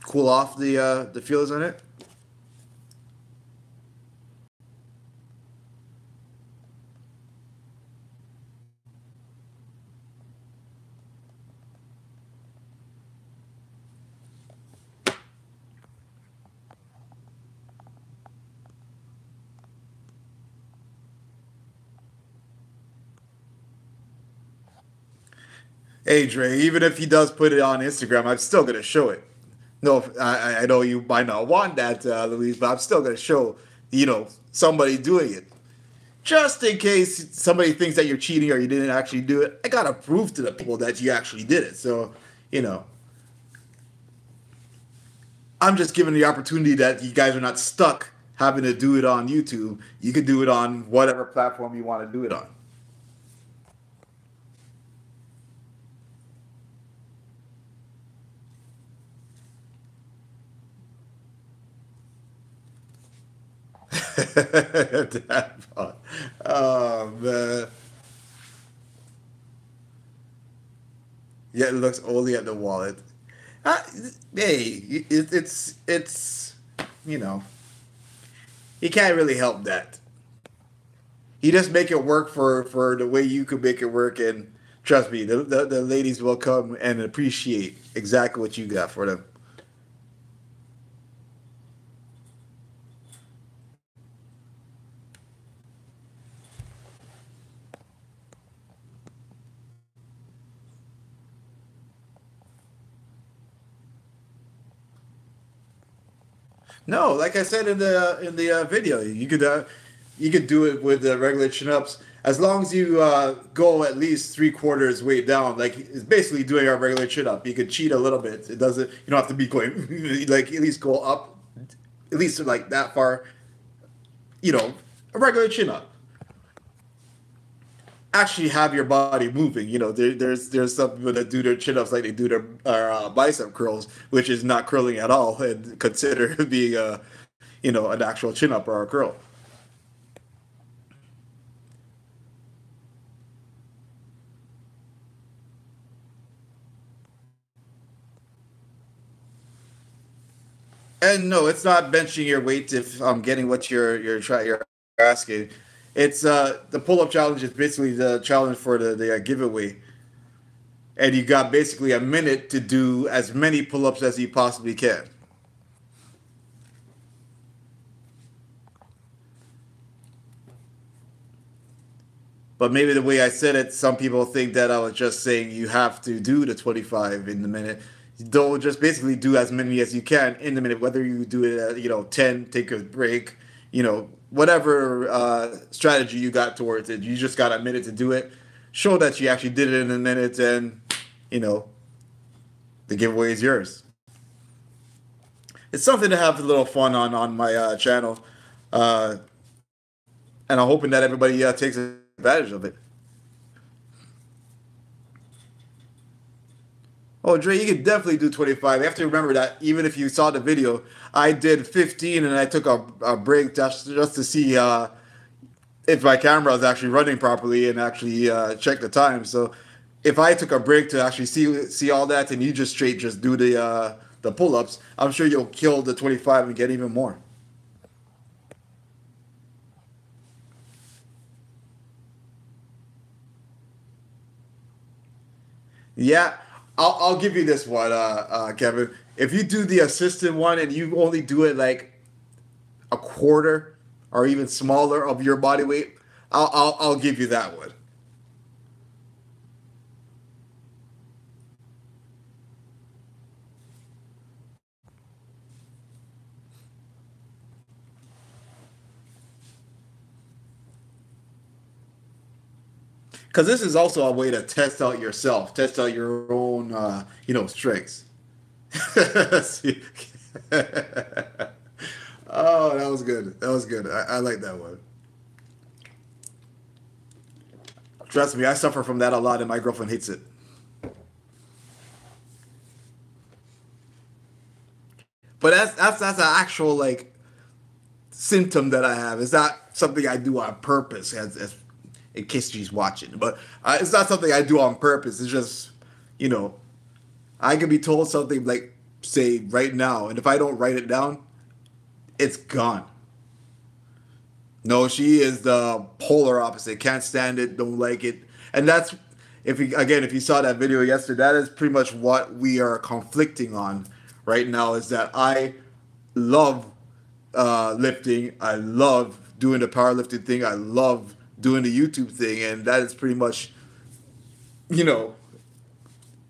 cool off the feelings on it? Hey Dre, even if he does put it on Instagram, I'm still gonna show it. No, I know you might not want that, Luis, but I'm still gonna show somebody doing it. Just in case somebody thinks that you're cheating or you didn't actually do it, I gotta prove to the people that you actually did it. So, you know, I'm just giving the opportunity that you guys are not stuck having to do it on YouTube. You could do it on whatever platform you want to do it on. That part. Oh man. Yeah, it looks only at the wallet. Uh, hey, it's you know he can't really help that. He just make it work for the way you could make it work, and trust me, the ladies will come and appreciate exactly what you got for them. No, like I said in the video, you could do it with the regular chin ups as long as you go at least three-quarters way down. Like it's basically doing a regular chin up. You could cheat a little bit. It doesn't. You don't have to be going like at least go up, at least like that far. A regular chin up. Actually have your body moving. There's some people that do their chin ups like they do their bicep curls, which is not curling at all, and consider being an actual chin up or a curl. And no, it's not benching your weight. If I'm getting what you're asking, it's the pull up challenge is basically the challenge for the giveaway, and you got basically a minute to do as many pull ups as you possibly can. But maybe the way I said it, some people think that I was just saying you have to do the 25 in the minute. Don't just basically do as many as you can in the minute, whether you do it at 10, take a break, whatever strategy you got towards it. You just got a minute to do it. Show that you actually did it in a minute, and you know the giveaway is yours. It's something to have a little fun on my channel, uh, and I'm hoping that everybody takes advantage of it. Oh, Dre, you can definitely do 25. You have to remember that even if you saw the video, I did 15 and I took a break just to see if my camera is actually running properly and actually check the time. So if I took a break to actually see all that and you just straight just do the pull ups, I'm sure you'll kill the 25 and get even more. Yeah, I'll give you this one, Kevin. If you do the assistant one and you only do it like a quarter or even smaller of your body weight, I'll give you that one. Because this is also a way to test out yourself, test out your own, strengths. See? Oh, that was good. That was good. I like that one. Trust me, I suffer from that a lot, and my girlfriend hates it. But that's an actual like symptom that I have. It's not something I do on purpose, as in case she's watching. But it's not something I do on purpose. It's just, you know, I can be told something like, say, right now, and if I don't write it down, it's gone. No, she is the polar opposite. Can't stand it. Don't like it. And that's if you saw that video yesterday, that is pretty much what we are conflicting on right now. Is that I love lifting. I love doing the powerlifting thing. I love doing the YouTube thing, and that is pretty much, you know,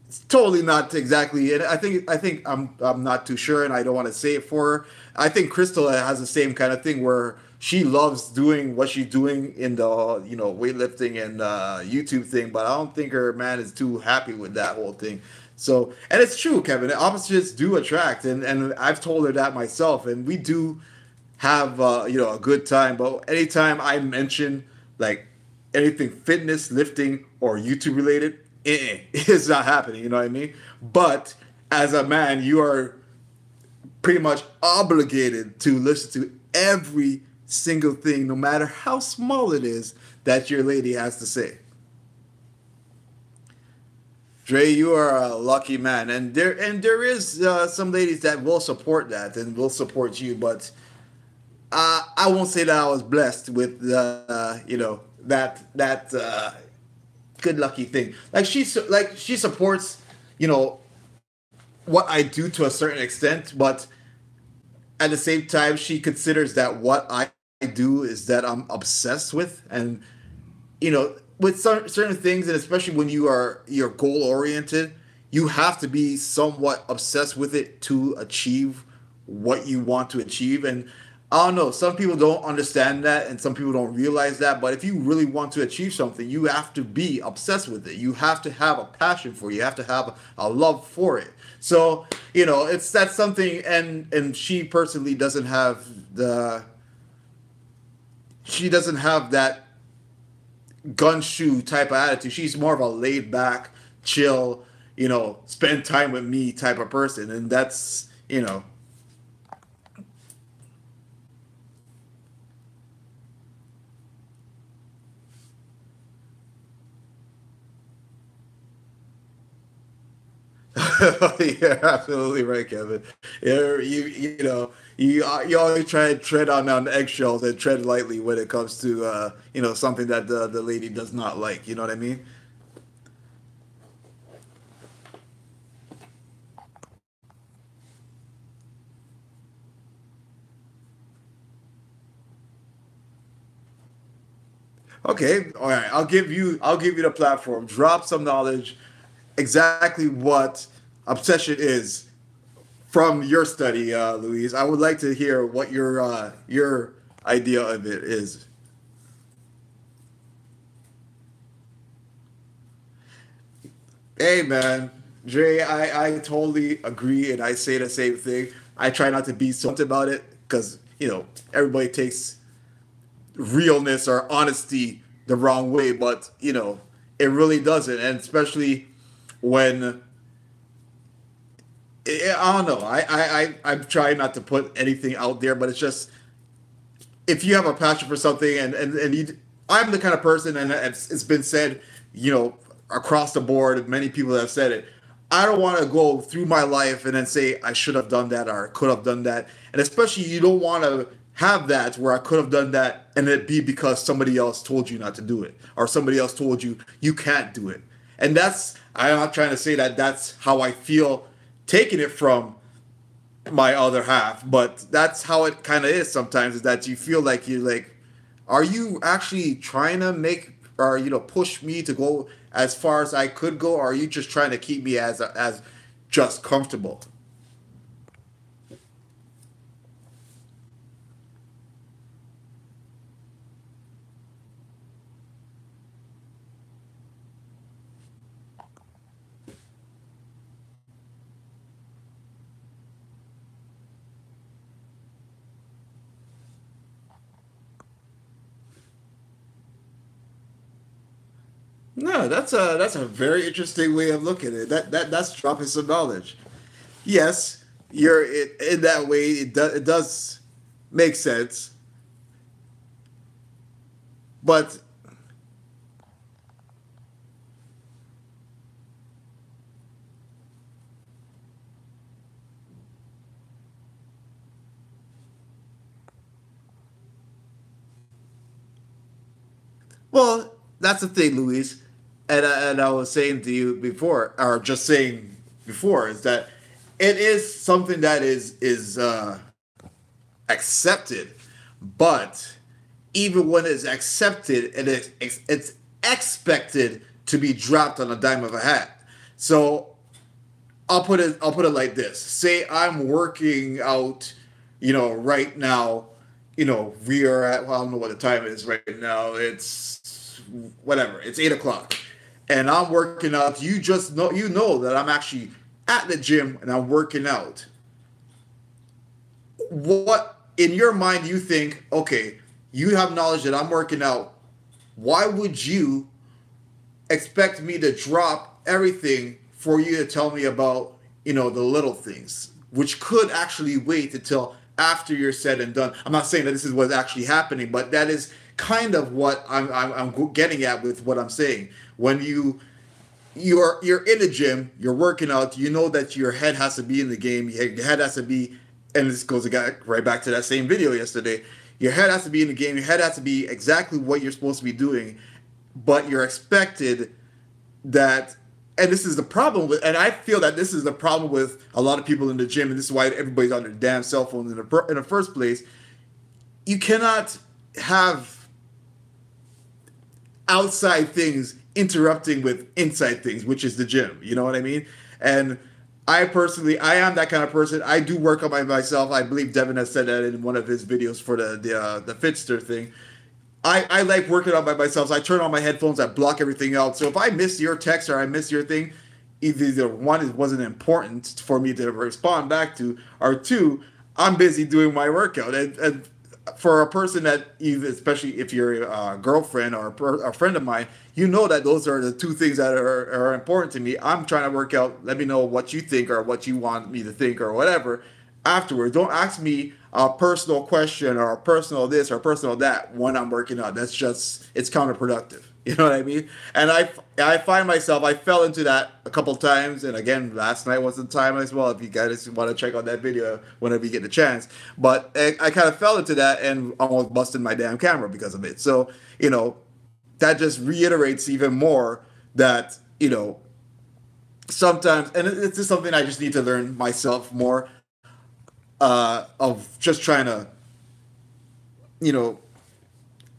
it's totally not exactly. And I think I'm not too sure, and I don't want to say it for her. I think Crystal has the same kind of thing where she loves doing what she's doing in the weightlifting and YouTube thing, but I don't think her man is too happy with that whole thing. So, and it's true, Kevin. Opposites do attract, and I've told her that myself, and we do have a good time. But anytime I mention like anything fitness, lifting, or YouTube related, it's not happening. You know what I mean? But as a man, you are pretty much obligated to listen to every single thing, no matter how small it is, that your lady has to say. Dre, you are a lucky man, and there is some ladies that will support that and will support you, but I won't say that I was blessed with that good lucky thing. She supports what I do to a certain extent, but at the same time she considers that what I do is that I'm obsessed with, and with certain things, and especially when you're goal oriented, you have to be somewhat obsessed with it to achieve what you want to achieve. And I don't know, some people don't understand that, and some people don't realize that. But if you really want to achieve something, you have to be obsessed with it. You have to have a passion for it. You have to have a love for it. So that's something. And she personally doesn't have that gumshoe type of attitude. She's more of a laid back, chill, spend time with me type of person. And that's, you're absolutely right, Kevin. You always try to tread on the eggshells and tread lightly when it comes to something that the lady does not like. You know what I mean? Okay, all right. I'll give you the platform. Drop some knowledge. Exactly what obsession is from your study, Louise. I would like to hear what your idea of it is. Hey, man, Dre, I totally agree, and I say the same thing. I try not to be so about it because everybody takes realness or honesty the wrong way, but it really doesn't, and especially when I don't know. I'm trying not to put anything out there, but it's just if you have a passion for something, and I'm the kind of person, and it's been said, across the board, many people have said it. I don't want to go through my life and then say I should have done that or I could have done that, and especially you don't want to have that where I could have done that and it be because somebody else told you not to do it or somebody else told you you can't do it. And I'm not trying to say that that's how I feel taking it from my other half, but that's how it kind of is sometimes, is that you feel like you're like, are you actually trying to make or push me to go as far as I could go, or are you just trying to keep me as just comfortable? No, that's a very interesting way of looking at it. That's dropping some knowledge. Yes, in that way. It does make sense. But well, that's the thing, Luis, and I was saying to you before, or just saying before, is that it is something that is accepted, but even when it's accepted, it's expected to be dropped on a dime of a hat. So I'll put it like this. Say I'm working out, right now, we are at, well, I don't know what the time is right now. It's whatever. It's 8 o'clock. And I'm working out. You know that I'm actually at the gym and I'm working out. What in your mind you think, okay, you have knowledge that I'm working out. Why would you expect me to drop everything for you to tell me about, the little things, which could actually wait until after you're said and done. I'm not saying that this is what's actually happening, but that is kind of what I'm getting at with what I'm saying. When you're in the gym, you're working out, you know that your head has to be in the game, your head has to be, and this goes right back to that same video yesterday. Your head has to be in the game, your head has to be exactly what you're supposed to be doing, but you're expected that, and this is the problem with, and I feel that this is the problem with a lot of people in the gym, and this is why everybody's on their damn cell phones in the first place. You cannot have outside things interrupting with inside things, which is the gym. You know what I mean? And I am that kind of person. I do work on myself. I believe Devin has said that in one of his videos for the Fitster thing. I like working out by myself. So I turn on my headphones. I block everything out. So if I miss your text or I miss your thing, either one, it wasn't important for me to respond back to, or two, I'm busy doing my workout. And for a person that, especially if you're a girlfriend or a friend of mine, you know that those are the two things that are important to me. I'm trying to work out. Let me know what you think or what you want me to think or whatever afterwards. Don't ask me a personal question or a personal this or a personal that when I'm working out. It's counterproductive. You know what I mean? And I find myself, I fell into that a couple times. And again, last night was the time as well. If you guys want to check out that video whenever you get the chance. But I kind of fell into that and almost busted my damn camera because of it. So, that just reiterates even more that, sometimes, and it's just something I just need to learn myself more, of just trying to,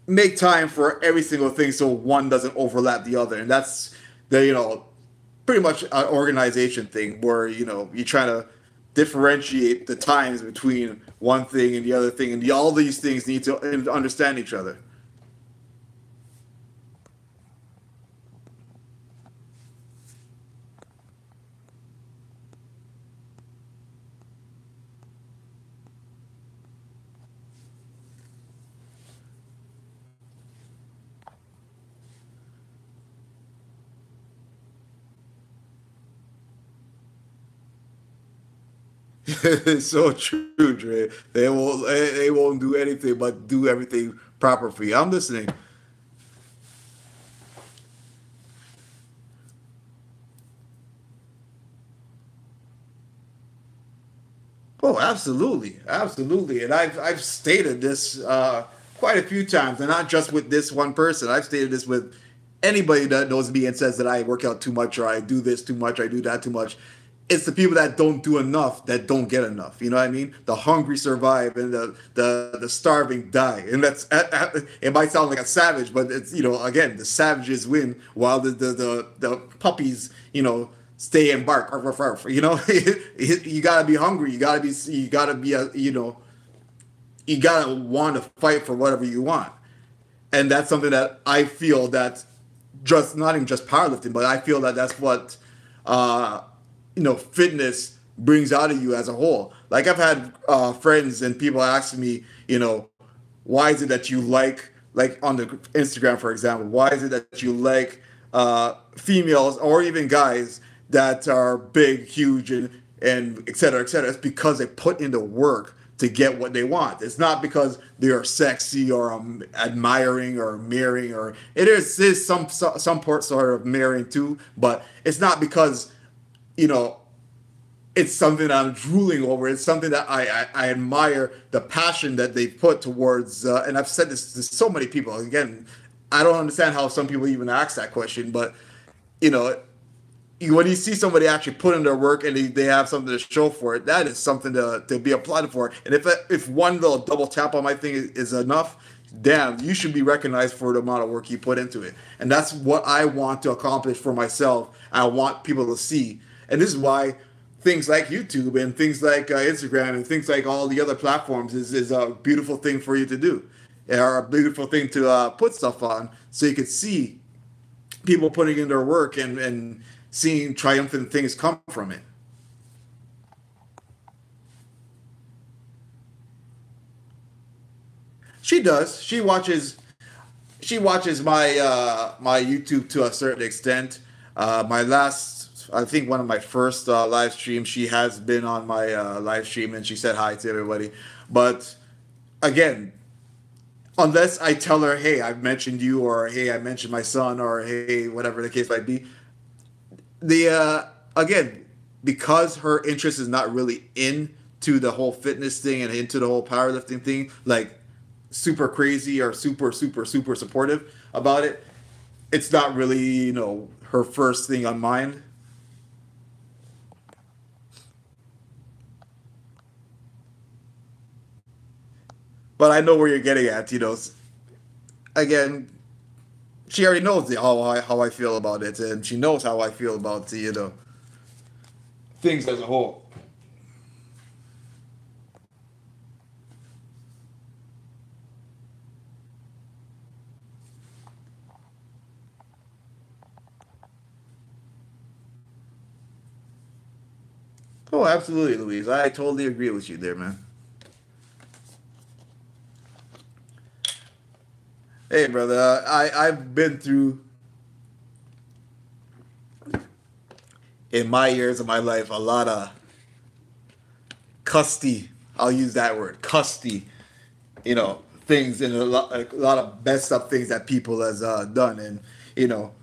make time for every single thing so one doesn't overlap the other. And that's pretty much an organization thing where, you try to differentiate the times between one thing and the other thing. And all these things need to understand each other. It's so true, Dre. They won't do anything but do everything proper for you. I'm listening. Oh, absolutely, absolutely. And I've stated this quite a few times, and not just with this one person. I've stated this with anybody that knows me and says that I work out too much or I do this too much, I do that too much. It's the people that don't do enough that don't get enough. You know what I mean? The hungry survive and the starving die. And that's it might sound like a savage, but it's again the savages win while the puppies stay and bark. Arf, arf, arf. You gotta be hungry. You gotta be you gotta want to fight for whatever you want. And that's something that I feel that just not even just powerlifting, but I feel that that's what uh, fitness brings out of you as a whole. Like I've had friends and people asking me, why is it that you like on the Instagram, for example, why is it that you like females or even guys that are big, huge, and et cetera, et cetera? It's because they put in the work to get what they want. It's not because they are sexy or admiring or mirroring, or is some sort of mirroring too, but it's not because you know it's something that I'm drooling over. It's something that I admire the passion that they put towards. And I've said this to so many people. Again, I don't understand how some people even ask that question, but you know, when you see somebody actually put in their work and they have something to show for it, that is something to be applauded for. And if one little double tap on my thing is enough, damn, you should be recognized for the amount of work you put into it. And that's what I want to accomplish for myself. I want people to see. And this is why things like YouTube and things like Instagram and things like all the other platforms is a beautiful thing for you to do. Or a beautiful thing to put stuff on so you could see people putting in their work and seeing triumphant things come from it. She does. She watches my YouTube to a certain extent. My last, I think one of my first live streams, she has been on my live stream and she said hi to everybody. But again, unless I tell her, hey, I've mentioned you, or hey, I mentioned my son, or hey, whatever the case might be, the again, because her interest is not really into the whole fitness thing and into the whole powerlifting thing, like super crazy or super supportive about it, it's not really, her first thing on mind. But I know where you're getting at. Again, she already knows how I feel about it, and she knows how I feel about things as a whole. Oh, absolutely, Louise. I totally agree with you there, man. Hey, brother. I've been through in my years of my life a lot of custy. I'll use that word, custy. Things and a lot of messed up things that people has done, and you know,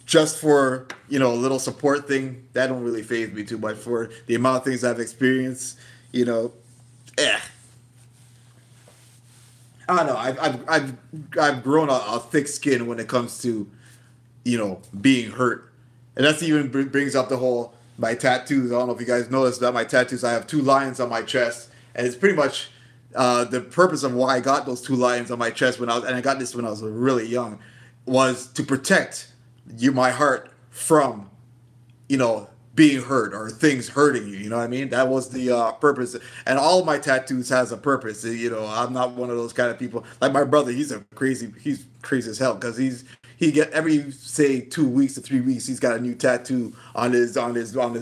just for a little support thing, that don't really phase me too much. For the amount of things I've experienced, you know, eh. I don't know. I've grown a thick skin when it comes to being hurt, and that's even brings up the whole my tattoos. I don't know if you guys noticed that my tattoos. I have two lions on my chest, and it's pretty much the purpose of why I got those two lions on my chest and I got this when I was really young, was to protect my heart from being hurt or things hurting you. You know what I mean? That was the purpose. And all of my tattoos has a purpose. I'm not one of those kind of people. Like my brother, he's crazy as hell because he get every say 2 weeks to 3 weeks he's got a new tattoo on his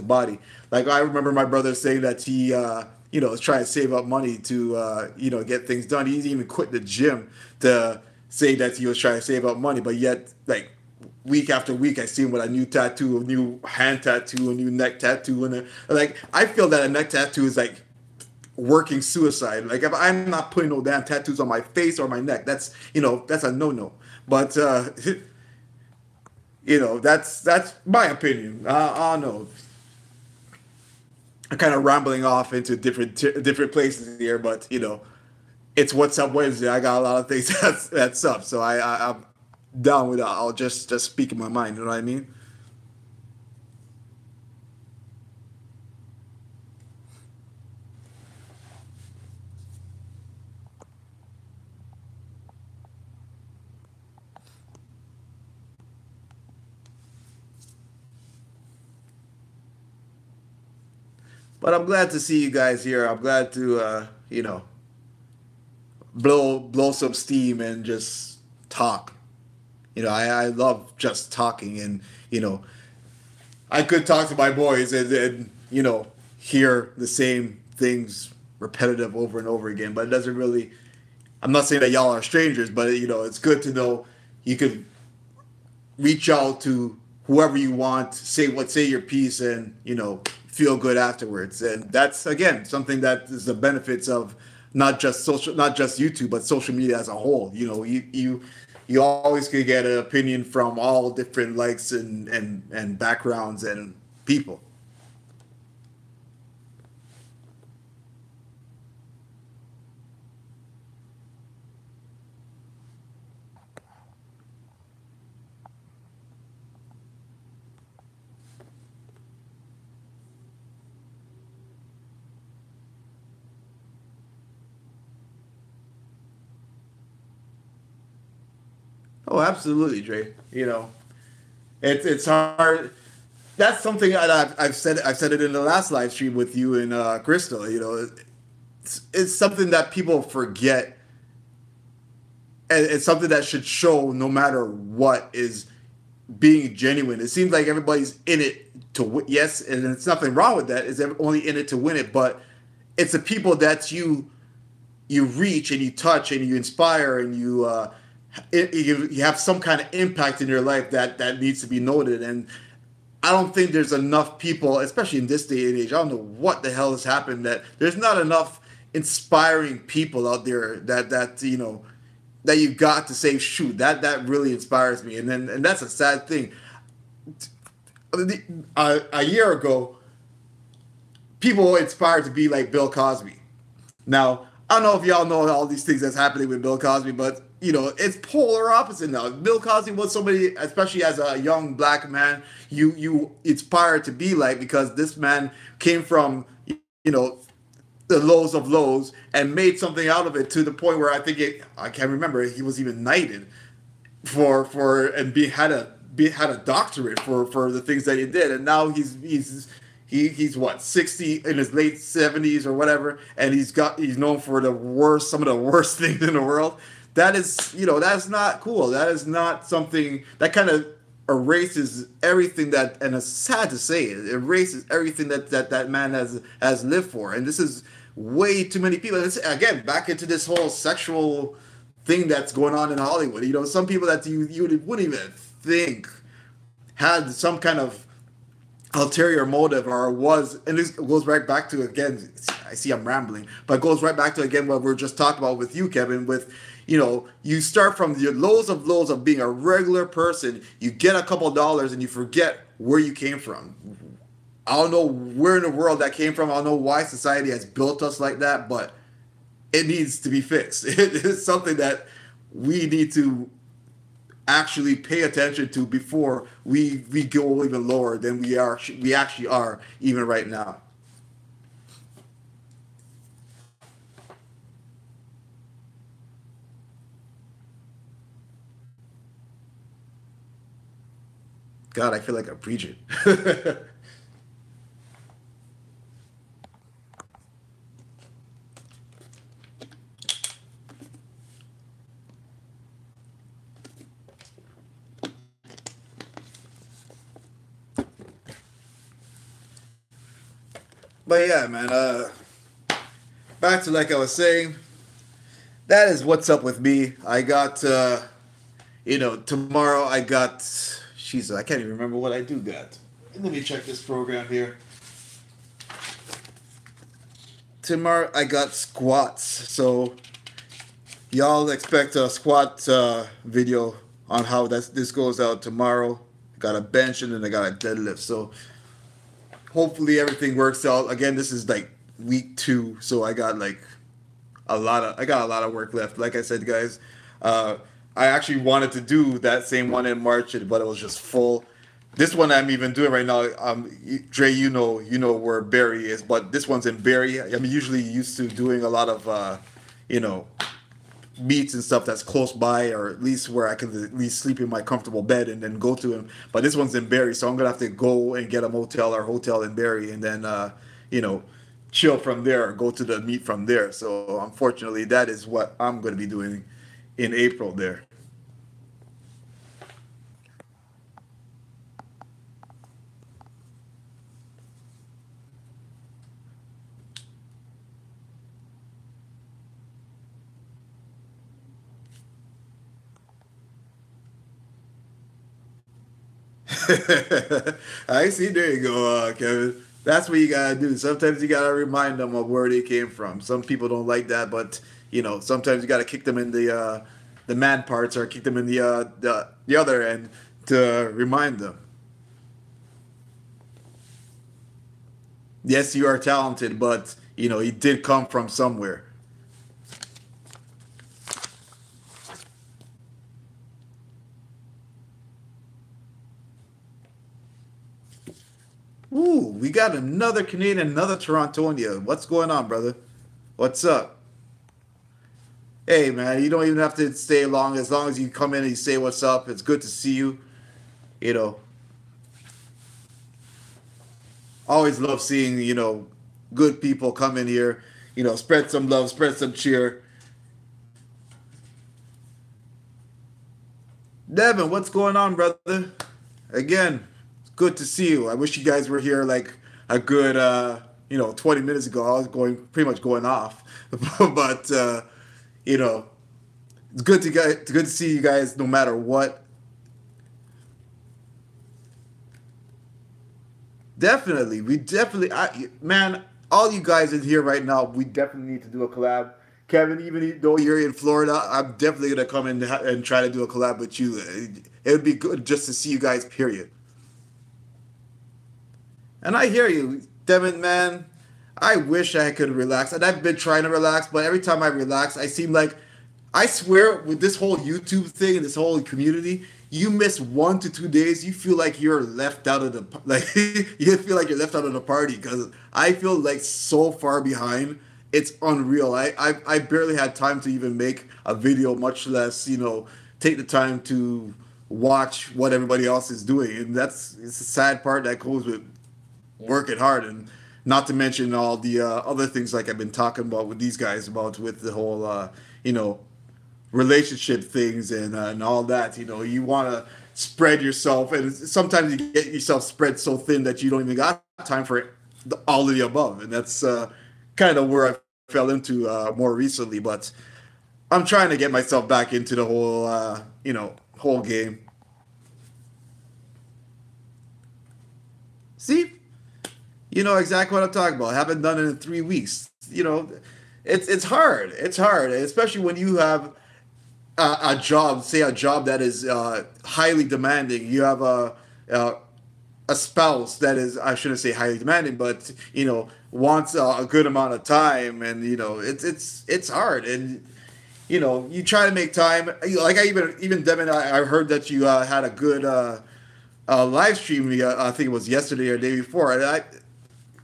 body. Like I remember my brother saying that he is trying to save up money to get things done. He even quit the gym to say that he was trying to save up money, but yet like week after week, I see him with a new tattoo, a new hand tattoo, a new neck tattoo, and like I feel that a neck tattoo is like working suicide. Like if I'm not putting no damn tattoos on my face or my neck, that's a no. But that's my opinion. I don't know. I'm kind of rambling off into different places here, but it's What's Up Wednesday. I got a lot of things that's up, so I'm down with that. I'll just speak in my mind. You know what I mean? But I'm glad to see you guys here. I'm glad to blow some steam and just talk. I love just talking, and I could talk to my boys and hear the same things repetitive over and over again, but it doesn't really. I'm not saying that y'all are strangers, but it's good to know you could reach out to whoever you want, say your piece, and feel good afterwards. And that's again something that is the benefits of not just YouTube, but social media as a whole. You know, you always could get an opinion from all different likes and backgrounds and people. Oh, absolutely, Dre. You know, it's hard. That's something that I've said it in the last live stream with you and Crystal. You know, it's something that people forget, and it's something that should show no matter what is being genuine. It seems like everybody's in it to yes, and there's nothing wrong with that. Is only in it to win it, but it's the people that you reach and you touch and you inspire and you have some kind of impact in your life that needs to be noted. And I don't think there's enough people, especially in this day and age. I don't know what the hell has happened that there's not enough inspiring people out there that you know that you got to say, shoot, that really inspires me. And that's a sad thing. A year ago, people were inspired to be like Bill Cosby. Now, I don't know if y'all know all these things that's happening with Bill Cosby, but you know, it's polar opposite now. Bill Cosby was somebody, especially as a young black man, you inspired to be like because this man came from you know the lows of lows and made something out of it to the point where I can't remember he was even knighted for and had a doctorate for the things that he did, and now he's what 60 in his late 70s or whatever, and he's known for some of the worst things in the world. That is, you know, that's not cool. That is not something that kind of erases everything that, and it's sad to say, it erases everything that man has lived for. And this is way too many people. It's, again, back into this whole sexual thing that's going on in Hollywood. You know, some people that you wouldn't even think had some kind of ulterior motive or was, and this goes right back to, again, I see I'm rambling, but it goes right back to, again, what we're just talking about with you, Kevin, with, you know, you start from your lows of being a regular person, you get a couple dollars and you forget where you came from. I don't know where in the world that came from. I don't know why society has built us like that, but it needs to be fixed. It is something that we need to actually pay attention to before we go even lower than we actually are even right now. God, I feel like I'm preaching. But yeah, man. Back to like I was saying, that is what's up with me. I got you know, tomorrow I got. Jeez, I can't even remember what I do got. Let me check this program here. Tomorrow I got squats. So y'all expect a squat video on how this goes out tomorrow. Got a bench and then I got a deadlift. So hopefully everything works out. Again, this is like week 2, so I got a lot of work left. Like I said, guys, uh, I actually wanted to do that same one in March, but it was just full. This one I'm even doing right now. Dre, you know where Barry is, but this one's in Barry. I'm usually used to doing a lot of, you know, meets and stuff that's close by, or at least where I can at least sleep in my comfortable bed and then go to him. But this one's in Barry, so I'm gonna have to go and get a motel or hotel in Barry, and then you know, chill from there, or go to the meet from there. So unfortunately, that is what I'm gonna be doing in April there. I see. There you go, Kevin. That's what you gotta do. Sometimes you gotta remind them of where they came from. Some people don't like that, but sometimes you gotta kick them in the man parts or kick them in the other end to remind them. Yes, you are talented, but you did come from somewhere. Ooh, we got another Canadian, another Torontonian. What's going on, brother? What's up? Hey, man, you don't even have to stay long. As long as you come in and you say what's up, it's good to see you. You know, always love seeing, good people come in here, spread some love, spread some cheer. Devin, what's going on, brother? Again, it's good to see you. I wish you guys were here like a good, 20 minutes ago. I was pretty much going off. But, you know, it's good to see you guys no matter what. Definitely. Man, all you guys in here right now, we definitely need to do a collab. Kevin, even though you're in Florida, I'm definitely gonna come in and try to do a collab with you. It would be good just to see you guys, period. And I hear you, Devin, man. I wish I could relax, and I've been trying to relax, but every time I relax, I seem like I swear with this whole YouTube thing and this whole community, you miss 1 to 2 days, you feel like you're left out of the like you feel like you're left out of the party because I feel like so far behind. It's unreal. I barely had time to even make a video, much less take the time to watch what everybody else is doing, and it's a sad part that goes with working hard and not to mention all the other things like I've been talking about with these guys about with the whole you know relationship things and all that. You want to spread yourself, and sometimes you get yourself spread so thin that you don't even got time for all of the above, and that's kind of where I fell into more recently. But I'm trying to get myself back into the whole whole game. See, you know exactly what I'm talking about. I haven't done it in 3 weeks. It's hard. It's hard, especially when you have a job, say a job that is highly demanding. You have a a spouse that is, I shouldn't say highly demanding, but wants a good amount of time, and it's hard, and you try to make time. Like I even Devin, I heard that you had a good live stream. I think it was yesterday or the day before, and I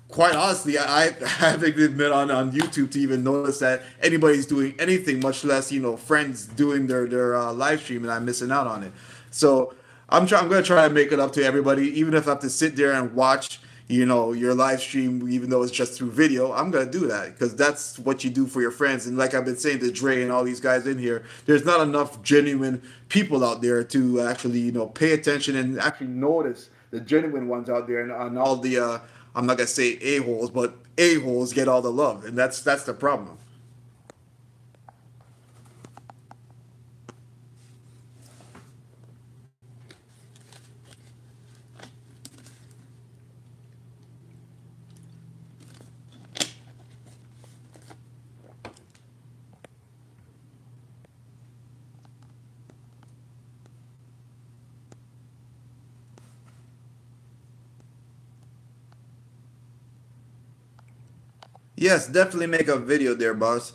quite honestly, I haven't been on YouTube to even notice that anybody's doing anything, much less friends doing their live stream, and I'm missing out on it. So I'm gonna try to make it up to everybody, even if I have to sit there and watch your live stream, even though it's just through video. I'm gonna do that because that's what you do for your friends. And like I've been saying to Dre and all these guys in here, there's not enough genuine people out there to actually pay attention and actually notice the genuine ones out there, and all the I'm not gonna say a holes, but a holes get all the love, and that's the problem. Yes, definitely make a video there, boss.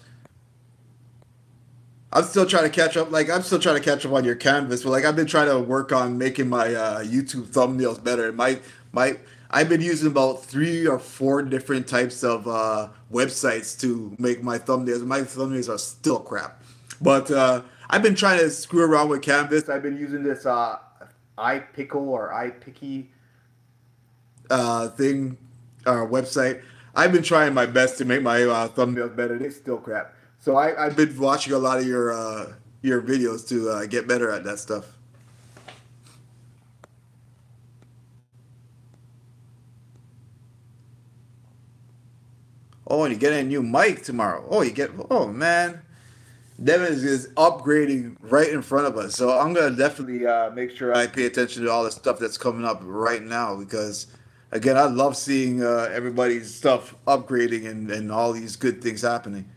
I'm still trying to catch up. Like I'm still trying to catch up on your canvas, but like I've been trying to work on making my YouTube thumbnails better. My I've been using about 3 or 4 different types of websites to make my thumbnails. My thumbnails are still crap, but I've been trying to screw around with Canvas. I've been using this iPickle or iPicky thing website. I've been trying my best to make my thumbnails better. They still crap. So I've been watching a lot of your videos to get better at that stuff. Oh, and you get a new mic tomorrow. Oh man, Devin is upgrading right in front of us. So I'm gonna definitely make sure I pay attention to all the stuff that's coming up right now because Again, I love seeing everybody's stuff upgrading and all these good things happening.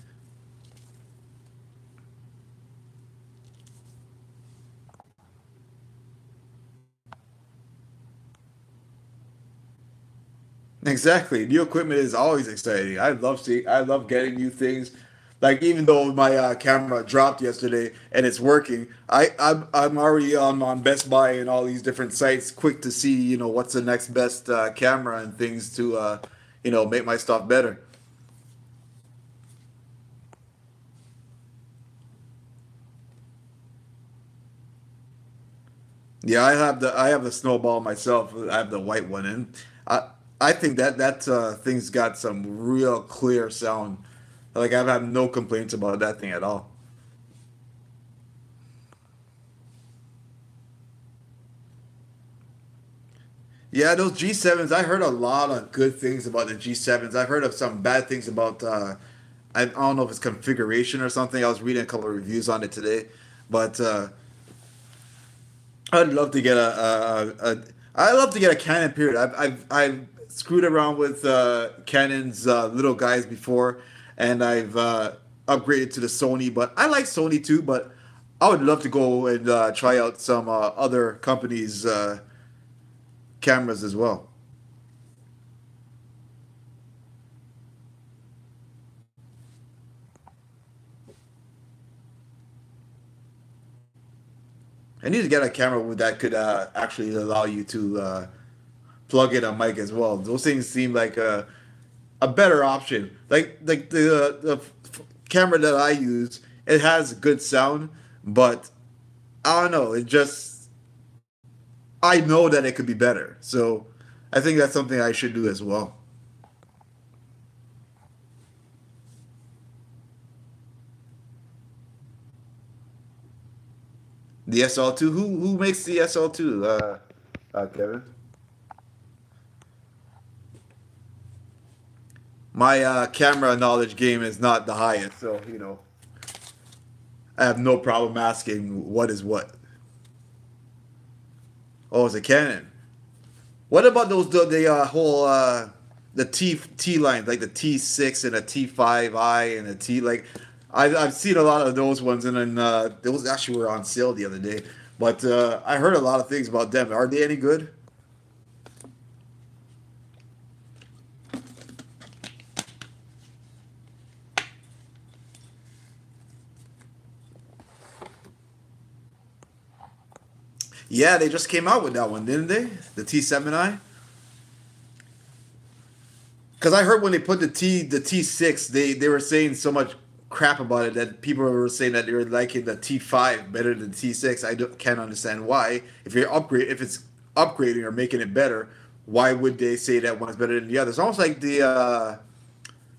Exactly. New equipment is always exciting. I love getting new things. Like even though my camera dropped yesterday and it's working, I'm already on Best Buy and all these different sites, quick to see what's the next best camera and things to make my stuff better. Yeah, I have the Snowball myself. I have the white one, and I I think that thing's got some real clear sound. Like I've had no complaints about that thing at all. Yeah, those G7s. I heard a lot of good things about the G7s. I've heard of some bad things about. I don't know if it's configuration or something. I was reading a couple of reviews on it today, but I'd love to get I love to get a Canon. Period. I've screwed around with Canon's little guys before, and I've upgraded to the Sony. But I like Sony too. But I would love to go and try out some other companies' cameras as well. I need to get a camera that could actually allow you to plug in a mic as well. Those things seem like a better option. Like the camera that I use, it has good sound, but I don't know. It just I know that it could be better. So I think that's something I should do as well. The SL2. Who makes the SL2? Kevin. My camera knowledge game is not the highest, so I have no problem asking what is what. Oh, it's a Canon. What about the whole the T lines like the T6 and a T5i and a T like I've seen a lot of those ones and then those actually were on sale the other day. But I heard a lot of things about them. Are they any good? Yeah, they just came out with that one, didn't they? The T7i. Because I heard when they put the T6, they were saying so much crap about it that people were saying that they were liking the T5 better than T6. Can't understand why. If it's upgrading or making it better, why would they say that one's better than the other? It's almost like the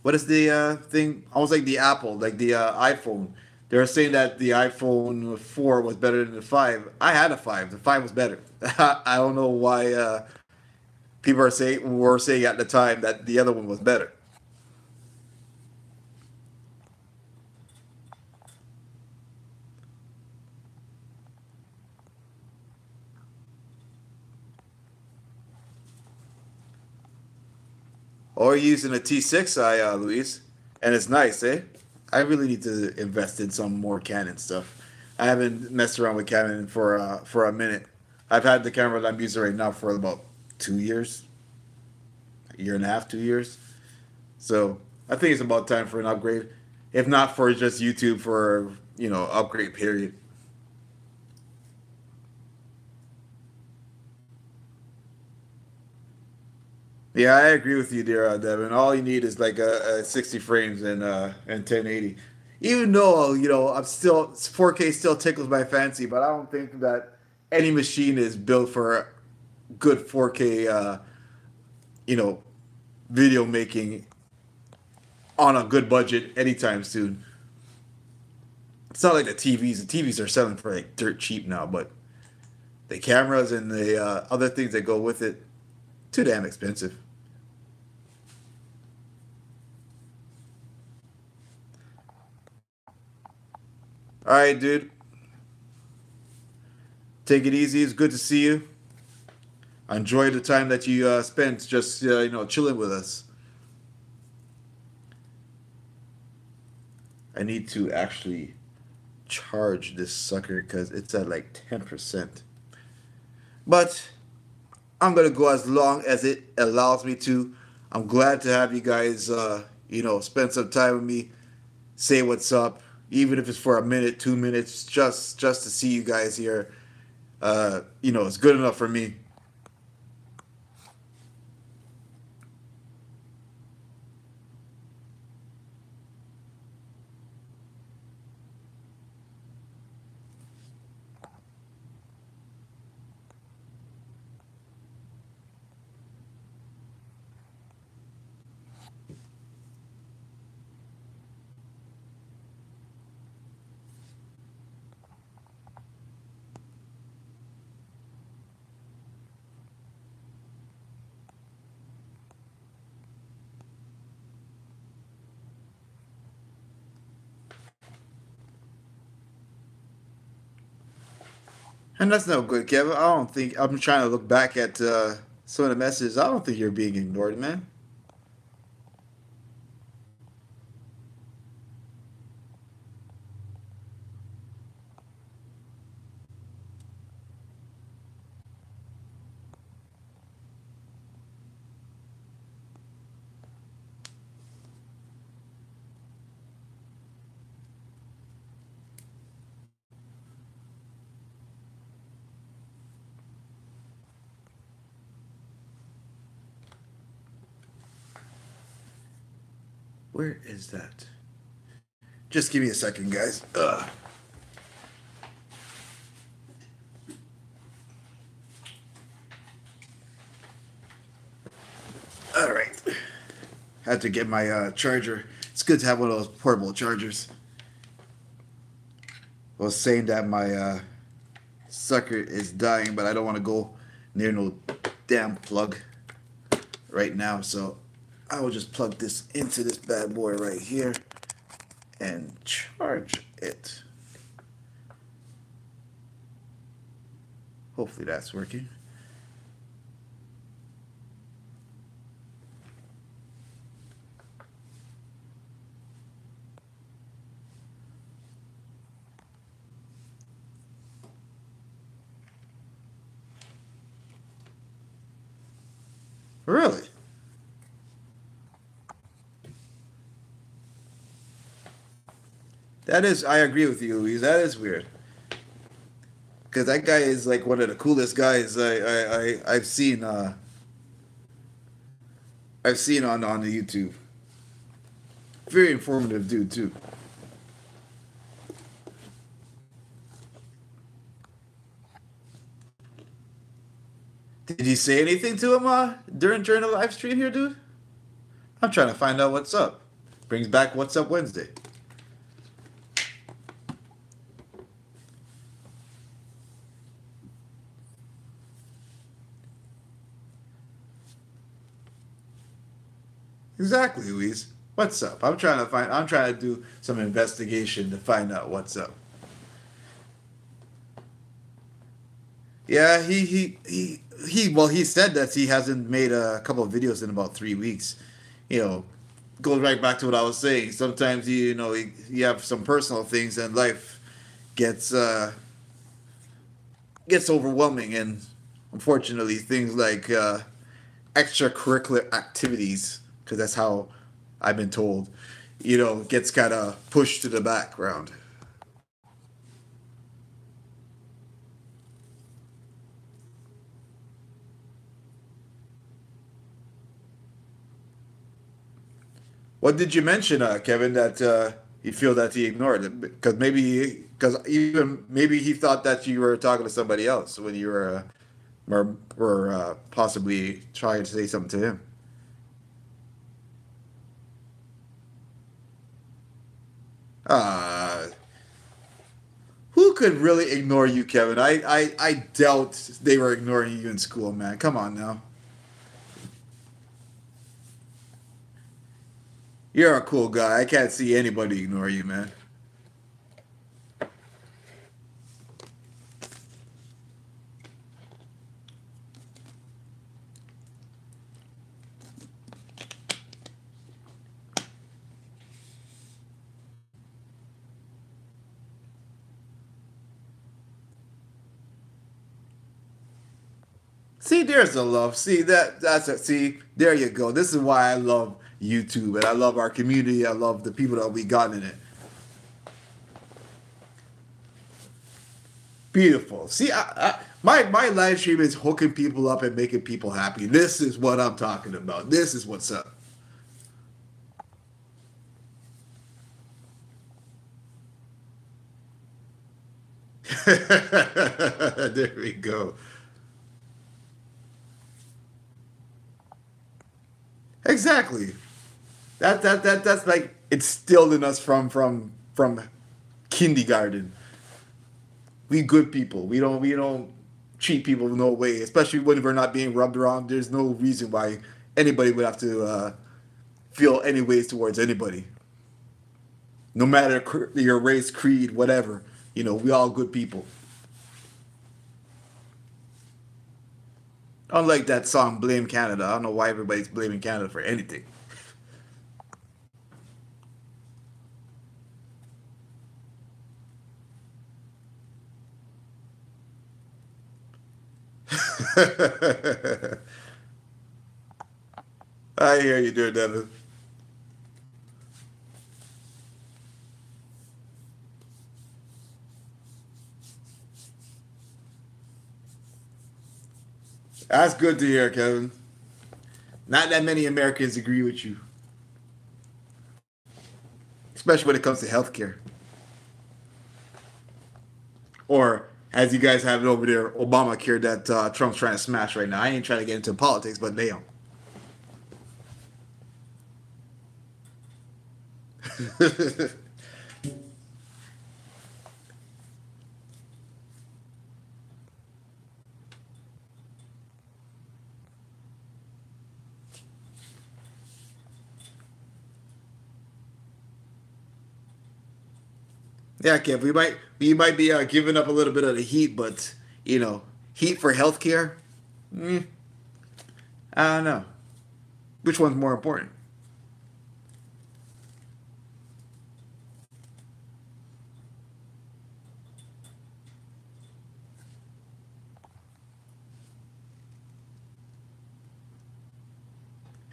what is the thing? Almost like the Apple, like the iPhone. They were saying that the iPhone 4 was better than the 5. I had a 5. The 5 was better. I don't know why people were saying at the time that the other one was better. Or using a T6i, Luis, and it's nice, eh? I really need to invest in some more Canon stuff. I haven't messed around with Canon for a minute. I've had the camera that I'm using right now for about 2 years, a year and a half, 2 years. So I think it's about time for an upgrade. If not for just YouTube for upgrade period. Yeah, I agree with you there, Devin. All you need is like a 60 frames and 1080. Even though I'm still 4K still tickles my fancy, but I don't think that any machine is built for good 4K you know video making on a good budget anytime soon. It's not like the TVs. The TVs are selling for like dirt cheap now, but the cameras and the other things that go with it too damn expensive. All right, dude. Take it easy. It's good to see you. Enjoy the time that you spent just chilling with us. I need to actually charge this sucker because it's at like 10%. But I'm gonna go as long as it allows me to. I'm glad to have you guys, spend some time with me, say what's up, even if it's for a minute, 2 minutes, just to see you guys here. It's good enough for me. And that's no good, Kevin. I don't think I'm trying to look back at some of the messages. I don't think you're being ignored, man. Where is that? Just give me a second, guys. Ugh. All right. Had to get my charger. It's good to have one of those portable chargers. I was saying that my sucker is dying, but I don't want to go near no damn plug right now. So I will just plug this into this bad boy right here and charge it. Hopefully that's working. Really? That is, I agree with you, Louise. That is weird. Because that guy is like one of the coolest guys I've seen. I've seen on the YouTube. Very informative dude too. Did you say anything to him during the live stream here, dude? I'm trying to find out what's up. Brings back What's Up Wednesday. Exactly, Louise. What's up? I'm trying to do some investigation to find out what's up. Yeah, he said that he hasn't made a couple of videos in about 3 weeks. You know, goes right back to what I was saying. Sometimes you have some personal things and life gets gets overwhelming, and unfortunately things like extracurricular activities, because that's how I've been told, gets kind of pushed to the background. What did you mention, Kevin, that you feel that he ignored it? Because even maybe he thought that you were talking to somebody else when you were possibly trying to say something to him. Uh, who could really ignore you, Kevin? I doubt they were ignoring you in school, man. Come on now. You're a cool guy. I can't see anybody ignore you, man. See, there's the love. See that's it. See, there you go. This is why I love YouTube and I love our community. I love the people that we got in it. Beautiful. See, my live stream is hooking people up and making people happy. This is what I'm talking about. This is what's up. There we go. Exactly. That's like instilled in us from kindergarten. We good people. We don't treat people no way, especially when we're not being rubbed around. There's no reason why anybody would have to feel any ways towards anybody, no matter your race, creed, whatever. We all good people. Unlike that song "Blame Canada," I don't know why everybody's blaming Canada for anything. I hear you, dear Devin. That's good to hear, Kevin. Not that many Americans agree with you, especially when it comes to healthcare. Or, as you guys have it over there, Obamacare that Trump's trying to smash right now. I ain't trying to get into politics, but damn. Yeah, Kev, we might be giving up a little bit of the heat, but heat for healthcare. Mm, I don't know which one's more important.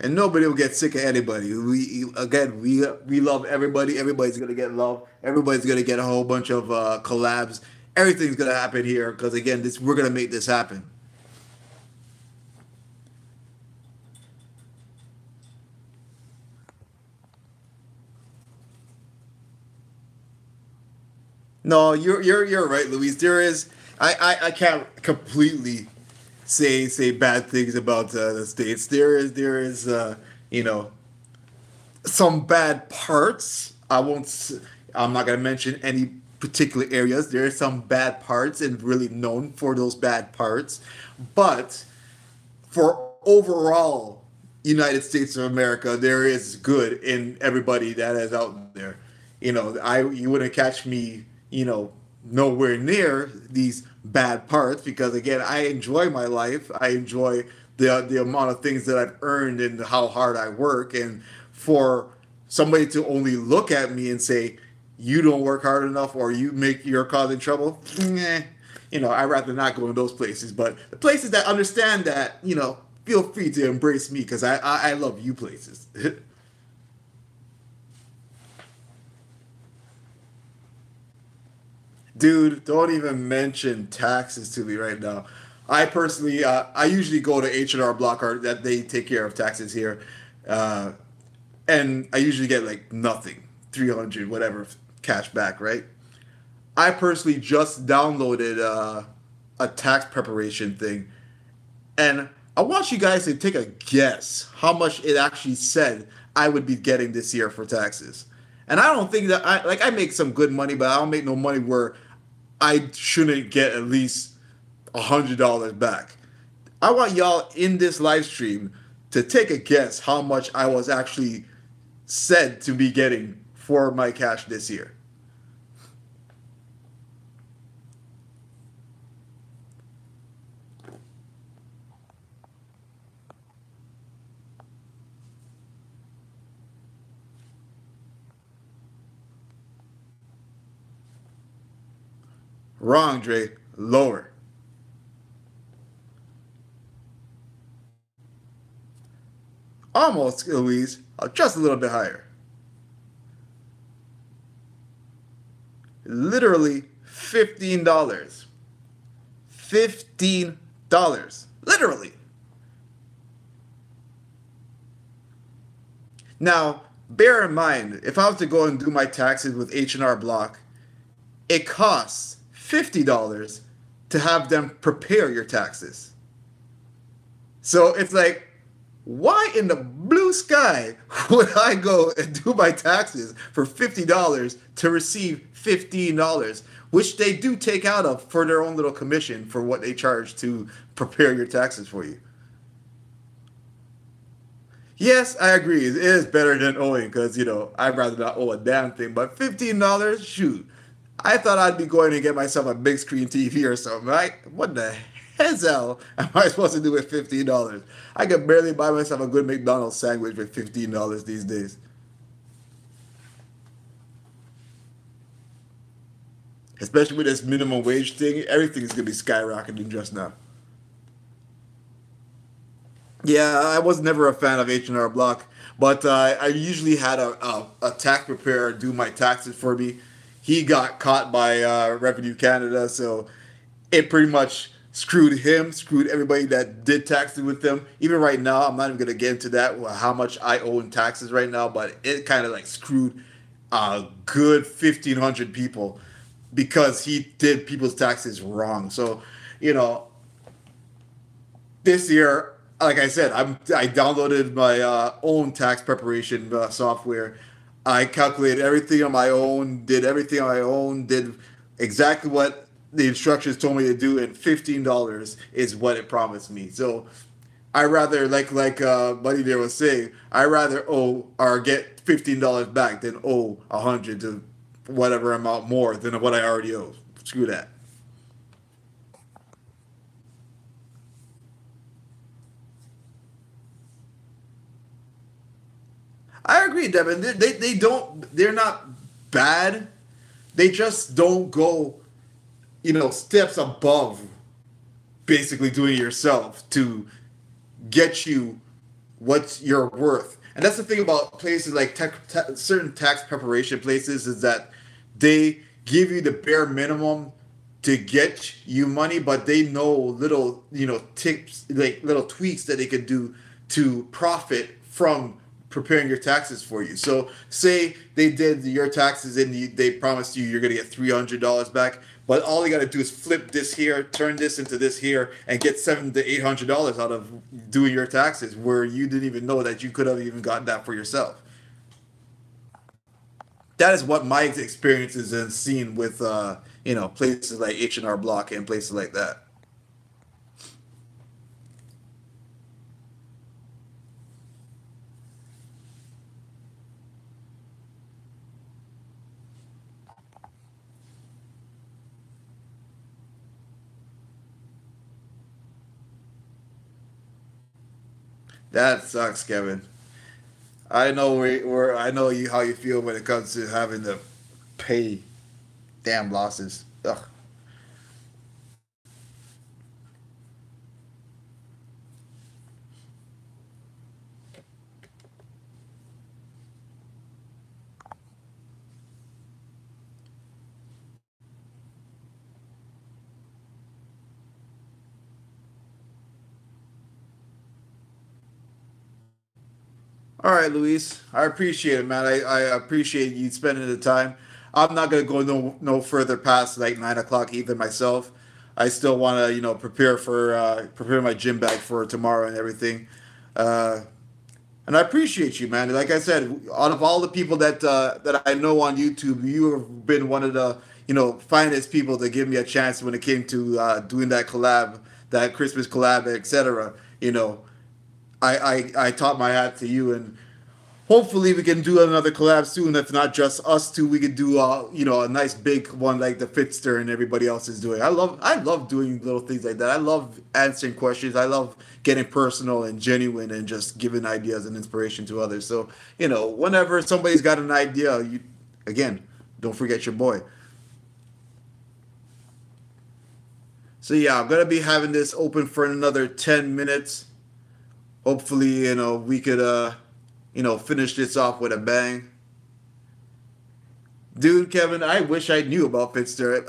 And nobody will get sick of anybody. We love everybody. Everybody's gonna get love. Everybody's gonna get a whole bunch of collabs. Everything's gonna happen here because again, this we're gonna make this happen. No, you're right, Luis. There is I can't completely say bad things about the states. There is you know some bad parts. I'm not gonna mention any particular areas. There are some bad parts and really known for those bad parts, but for overall United States of America, there is good in everybody that is out there. You wouldn't catch me, nowhere near these bad parts because again, I enjoy my life. I enjoy the amount of things that I've earned and how hard I work. And for somebody to only look at me and say you don't work hard enough or you're causing trouble, I'd rather not go in those places. But the places that understand that, feel free to embrace me because I love you places. Dude, don't even mention taxes to me right now. I personally, I usually go to H&R Block or that they take care of taxes here, uh, and I usually get like nothing, 300 whatever cash back, right? I personally just downloaded a tax preparation thing, and I want you guys to take a guess how much it actually said I would be getting this year for taxes. And I don't think that I make some good money, but I don't make no money where I shouldn't get at least $100 back. I want y'all in this live stream to take a guess how much I was actually said to be getting for my cash this year. Wrong, Dre. Lower. Almost, Louise, just a little bit higher. Literally $15. $15. Literally. Now, bear in mind, if I was to go and do my taxes with H&R Block, it costs $50 to have them prepare your taxes. So it's like, why in the blue sky would I go and do my taxes for $50 to receive $15, which they do take out of for their own little commission for what they charge to prepare your taxes for you? Yes, I agree. It is better than owing because, I'd rather not owe a damn thing. But $15, shoot. I thought I'd be going to get myself a big screen TV or something, right? What the hell am I supposed to do with $15? I could barely buy myself a good McDonald's sandwich with $15 these days. Especially with this minimum wage thing, everything's going to be skyrocketing just now. Yeah, I was never a fan of H&R Block, but I usually had a tax preparer do my taxes for me. He got caught by Revenue Canada, so it pretty much screwed him, screwed everybody that did taxes with him. Even right now, I'm not even gonna get into that how much I owe in taxes right now, but it kind of like screwed a good 1,500 people because he did people's taxes wrong. So, you know, this year, like I said, I downloaded my own tax preparation software. I calculated everything on my own, did everything on my own, did exactly what the instructions told me to do, and $15 is what it promised me. So I rather, like Buddy there was saying, I rather owe or get $15 back than owe 100 to whatever amount more than what I already owe. Screw that. I agree, Devin. They don't. They're not bad. They just don't go, steps above basically doing it yourself to get you what you're worth. And that's the thing about places like certain tax preparation places is that they give you the bare minimum to get you money, but they know little, tips, like little tweaks that they can do to profit from preparing your taxes for you. So say they did your taxes and they promised you're going to get $300 back, but all you got to do is flip this here, turn this into this here, and get $700 to $800 out of doing your taxes, where you didn't even know that you could have even gotten that for yourself. That is what my experiences and seen with places like H&R Block and places like that. That sucks, Kevin. I know where I know you how you feel when it comes to having to pay damn losses. Ugh. All right, Luis. I appreciate it, man. I appreciate you spending the time. I'm not gonna go no further past like 9 o'clock either myself. I still want to prepare my gym bag for tomorrow and everything. Uh, and I appreciate you, man. Like I said, out of all the people that I know on YouTube, you have been one of the finest people to give me a chance when it came to doing that collab, that Christmas collab, etc. You know, I taught my hat to you, and hopefully we can do another collab soon. If not just us two, we could do a nice big one like the Fitster and everybody else is doing. I love doing little things like that. I love answering questions. I love getting personal and genuine and just giving ideas and inspiration to others. So whenever somebody's got an idea, you again don't forget your boy. So yeah, I'm gonna be having this open for another 10 minutes. Hopefully, we could finish this off with a bang. Dude, Kevin, I wish I knew about Fitster.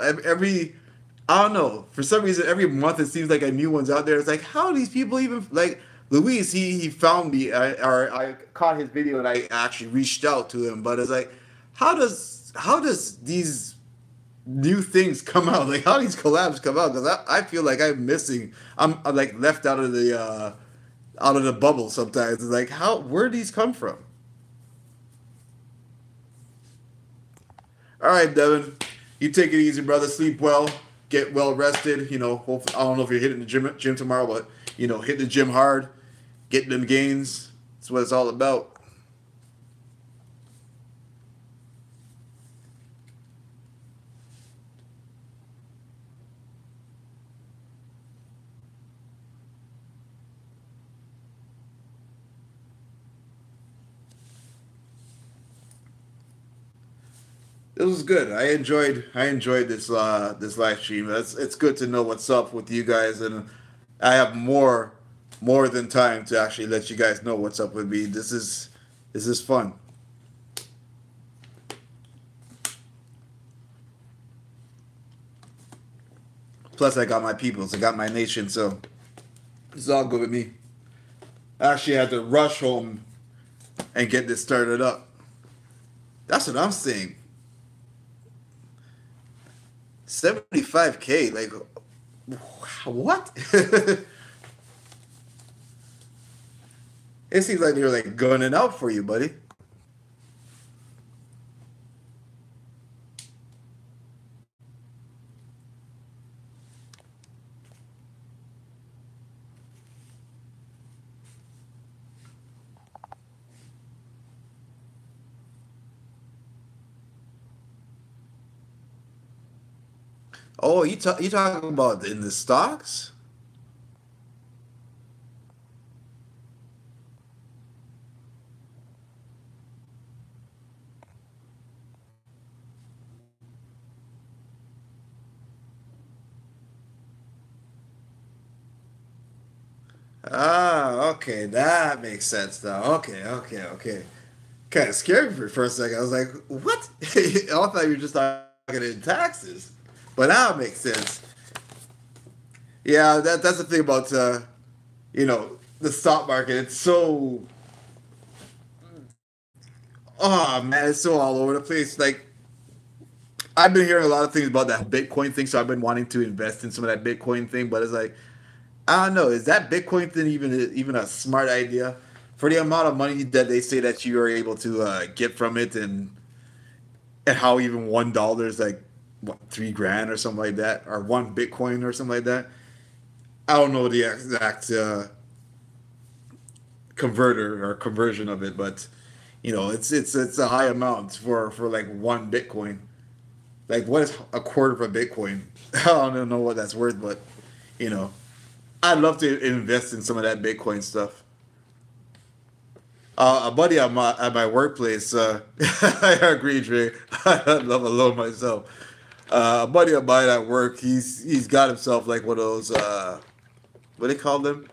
I don't know. For some reason, every month it seems like a new one's out there. It's like, how do these people even like Luis? He found me, I caught his video and I actually reached out to him. But it's like, how does these new things come out? Like, how these collabs come out? Because I feel like I'm missing. I'm like left out of the bubble sometimes. It's like, where do these come from? All right, Devin, you take it easy, brother. Sleep well, get well rested. Hopefully, I don't know if you're hitting the gym tomorrow, but hit the gym hard, getting them gains. That's what it's all about. It was good. I enjoyed this live stream. It's good to know what's up with you guys, and I have more than time to actually let you guys know what's up with me. This is fun. Plus, I got my peoples, I got my nation, so it's all good with me. I actually had to rush home and get this started up. That's what I'm saying. 75K, like what? It seems like they're like gunning out for you, buddy. Oh, you talking about in the stocks? Ah, okay, that makes sense now. Okay, okay, okay. Kind of scared me for a second. I was like, what? I thought you were just talking in taxes, but now it makes sense. Yeah, that's the thing about the stock market. It's so, oh man, it's so all over the place. Like I've been hearing a lot of things about that Bitcoin thing, so I've been wanting to invest in some of that Bitcoin thing. But it's like I don't know, is that Bitcoin thing even a smart idea for the amount of money that they say that you are able to get from it, and how even $1 is like what 3 grand or something like that, or one Bitcoin or something like that. I don't know the exact converter or conversion of it, but it's a high amount for like one Bitcoin. Like what is a quarter of a Bitcoin? I don't know what that's worth, but you know, I'd love to invest in some of that Bitcoin stuff. A buddy at my workplace, I agree, Dre. I love a loan myself. A buddy of mine at work, he's got himself like one of those what do they call them?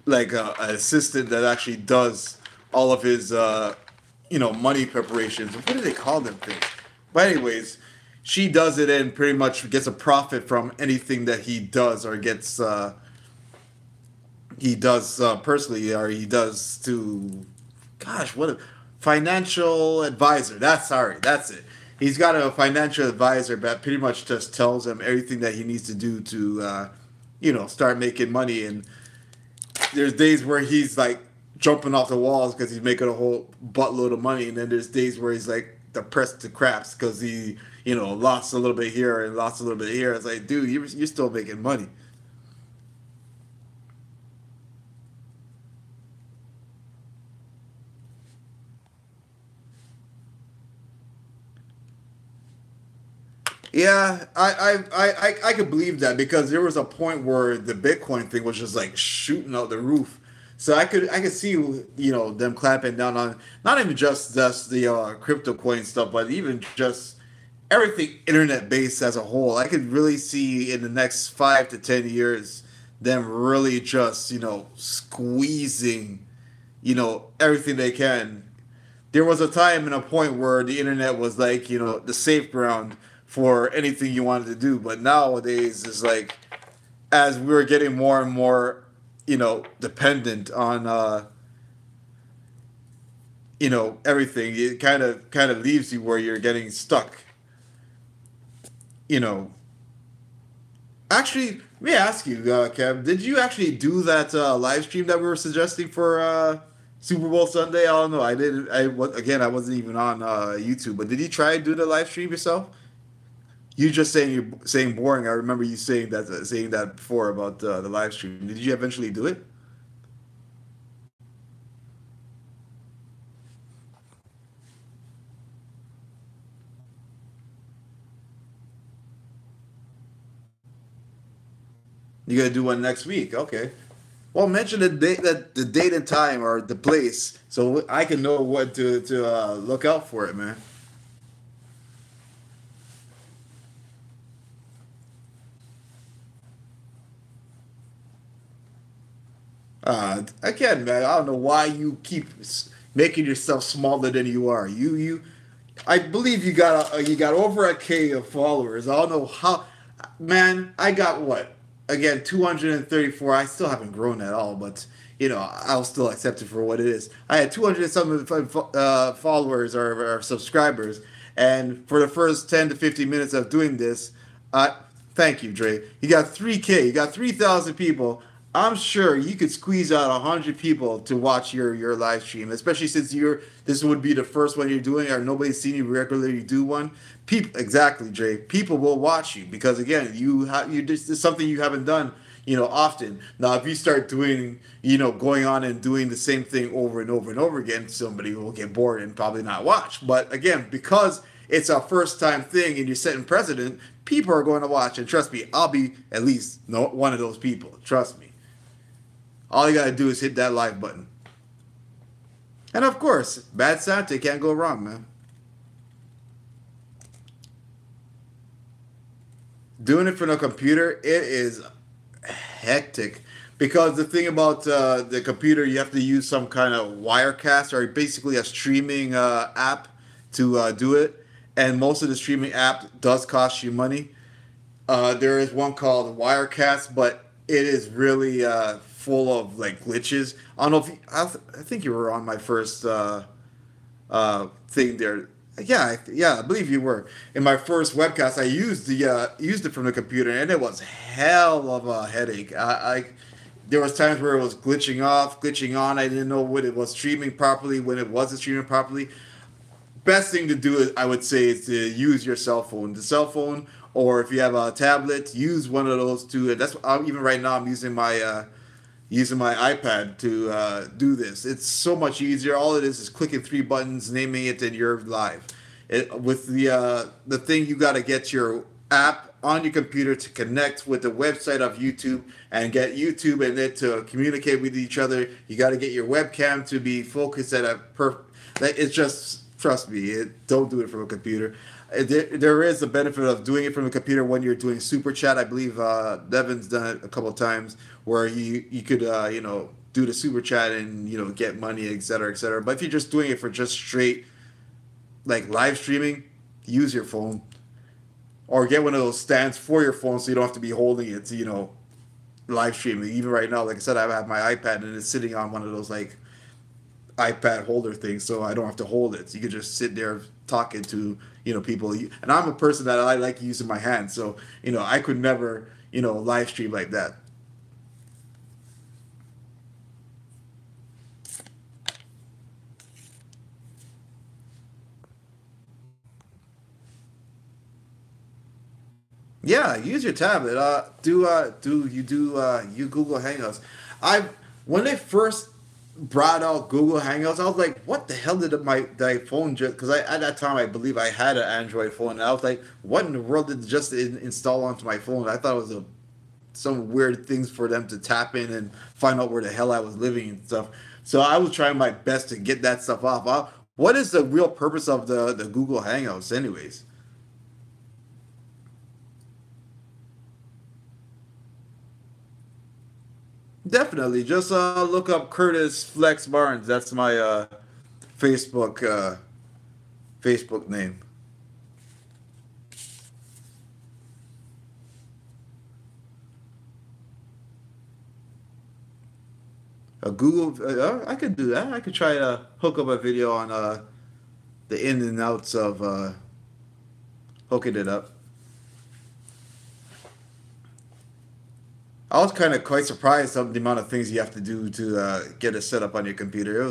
Like an assistant that actually does all of his money preparations. What do they call them things? But anyways, she does it and pretty much gets a profit from anything that he does or gets he does personally or he does to gosh what a financial advisor. That's it. He's got a financial advisor that pretty much just tells him everything that he needs to do to start making money. And there's days where he's like jumping off the walls because he's making a whole buttload of money, and then there's days where he's like depressed to craps because he lost a little bit here and lost a little bit here. It's like, dude, you're still making money. Yeah, I could believe that because there was a point where the Bitcoin thing was just like shooting out the roof. So I could see them clamping down on not even just the crypto coin stuff, but even just everything internet based as a whole. I could really see in the next 5 to 10 years them really just squeezing everything they can. There was a time and a point where the internet was like the safe ground for anything you wanted to do, but nowadays it's like as we're getting more and more dependent on everything, it kind of leaves you where you're getting stuck. you know Actually, let me ask you, Kev, did you actually do that live stream that we were suggesting for Super Bowl Sunday? I don't know. I didn't. Again, I wasn't even on YouTube. But did you try to do the live stream yourself? You just saying boring. I remember you saying that before about the live stream. Did you eventually do it? You gotta do one next week. Okay. Well, mention the date and time or the place, so I can know what to look out for it, man. Again, man, I don't know why you keep making yourself smaller than you are. I believe you got over a K of followers. I don't know how, man. I got what? Again, 234. I still haven't grown at all, but I'll still accept it for what it is. I had 200 something followers or subscribers, and for the first 10 to 15 minutes of doing this, uh, thank you, Dre. You got 3K. You got 3,000 people. I'm sure you could squeeze out 100 people to watch your live stream, especially since this would be the first one you're doing, or nobody's seen you regularly do one. People, exactly, Dre. People will watch you because again, this is something you haven't done, often. Now, if you start doing, going on and doing the same thing over and over and over again, somebody will get bored and probably not watch. But again, because it's a first time thing and you're setting precedent, people are going to watch. And trust me, I'll be at least no, one of those people. Trust me. All you gotta do is hit that like button. And of course, Bad Santa can't go wrong, man. Doing it from a computer, it is hectic. Because the thing about the computer, you have to use some kind of Wirecast or basically a streaming app to do it. And most of the streaming app does cost you money. There is one called Wirecast, but it is really full of like glitches. I don't know if I think you were on my first thing there. Yeah, I believe you were. In my first webcast, I used it from the computer, and it was hell of a headache. There was times where it was glitching off, glitching on. I didn't know when it was streaming properly, when it wasn't streaming properly. Best thing to do, I would say, is to use your cell phone. The cell phone, or if you have a tablet, use one of those two. And that's even right now. I'm using my iPad to do this. It's so much easier. All it is clicking three buttons, naming it, and you're live. With the thing, you got to get your app on your computer to connect with the website of YouTube and get YouTube and it to communicate with each other. You got to get your webcam to be focused at a like, it's just trust me. Don't do it from a computer. There is a benefit of doing it from a computer when you're doing super chat. I believe Devin's done it a couple of times where you could do the super chat and get money, et cetera, et cetera. But if you're just doing it for just straight like live streaming, use your phone or get one of those stands for your phone so you don't have to be holding it to live streaming. Even right now, like I said, I have my iPad and it's sitting on one of those like iPad holder thing, so I don't have to hold it. So you could just sit there talking to people. And I'm a person that I like using my hands, so I could never live stream like that. Yeah, use your tablet. You Google Hangouts. I When they first brought out Google Hangouts, I was like, what the hell did my phone just? Because at that time I believe I had an Android phone, and I was like, what in the world did it just install onto my phone? I thought it was some weird things for them to tap in and find out where the hell I was living and stuff. So I was trying my best to get that stuff off. What is the real purpose of the Google Hangouts, anyways? Definitely. Just look up Curtis Flex Barnes. That's my Facebook Facebook name. Google. I could do that. I could try to hook up a video on the in and outs of hooking it up. I was kind of quite surprised of the amount of things you have to do to get it set up on your computer. It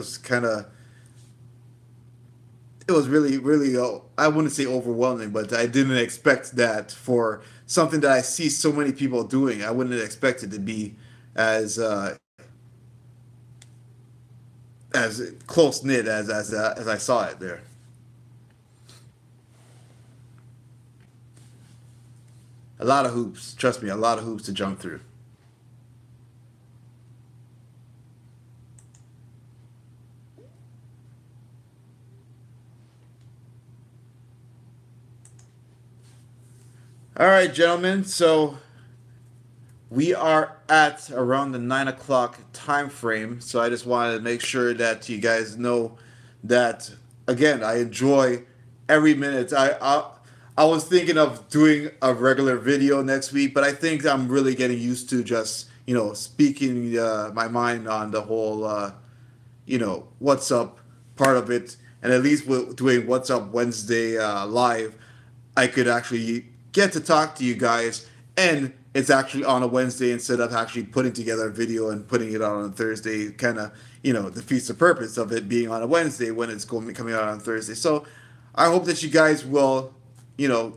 was really, really, I wouldn't say overwhelming, but I didn't expect that for something that I see so many people doing. I wouldn't expect it to be as as close knit as I saw it there. A lot of hoops, trust me, a lot of hoops to jump through. All right, gentlemen. So we are at around the 9 o'clock time frame. So I just wanted to make sure that you guys know that again, I enjoy every minute. I was thinking of doing a regular video next week, but I think I'm really getting used to just speaking my mind on the whole what's up part of it, and at least with doing what's up Wednesday live, I could actually get to talk to you guys, and it's actually on a Wednesday instead of actually putting together a video and putting it out on a Thursday. Kind of defeats the purpose of it being on a Wednesday when it's coming out on Thursday. So I hope that you guys will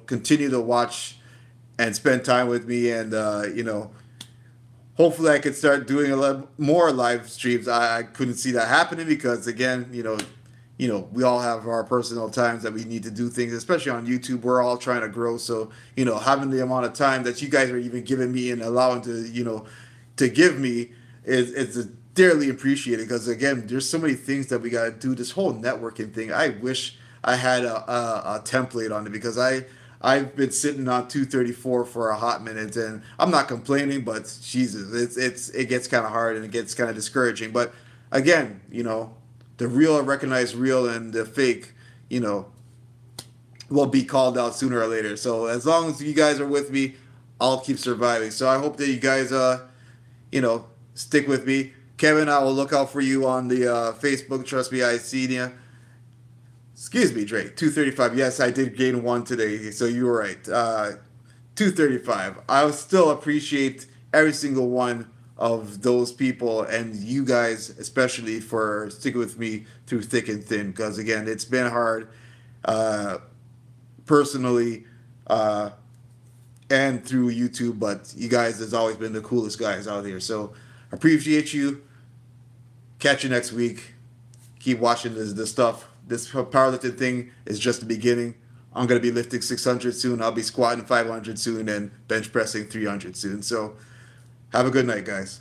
continue to watch and spend time with me, and hopefully I could start doing a lot more live streams. I couldn't see that happening because again, we all have our personal times that we need to do things, especially on YouTube. We're all trying to grow, so having the amount of time that you guys are even giving me and allowing to give me is dearly appreciated. Because again, there's so many things that we got to do. This whole networking thing, I wish I had a template on it because I've been sitting on 234 for a hot minute, and I'm not complaining, but Jesus, it gets kind of hard and it gets kind of discouraging. But again, the real are recognized real, and the fake, you know, will be called out sooner or later. So as long as you guys are with me, I'll keep surviving. So I hope that you guys, stick with me. Kevin, I will look out for you on the Facebook. Trust me, I see you. Excuse me, Drake. 235. Yes, I did gain one today, so you were right. 235. I will still appreciate every single one of those people and you guys, especially for sticking with me through thick and thin. Because again, it's been hard, uh, personally, uh, and through YouTube. But you guys has always been the coolest guys out here. So appreciate you. Catch you next week. Keep watching this stuff. This powerlifting thing is just the beginning. I'm gonna be lifting 600 soon. I'll be squatting 500 soon and bench pressing 300 soon. So have a good night, guys.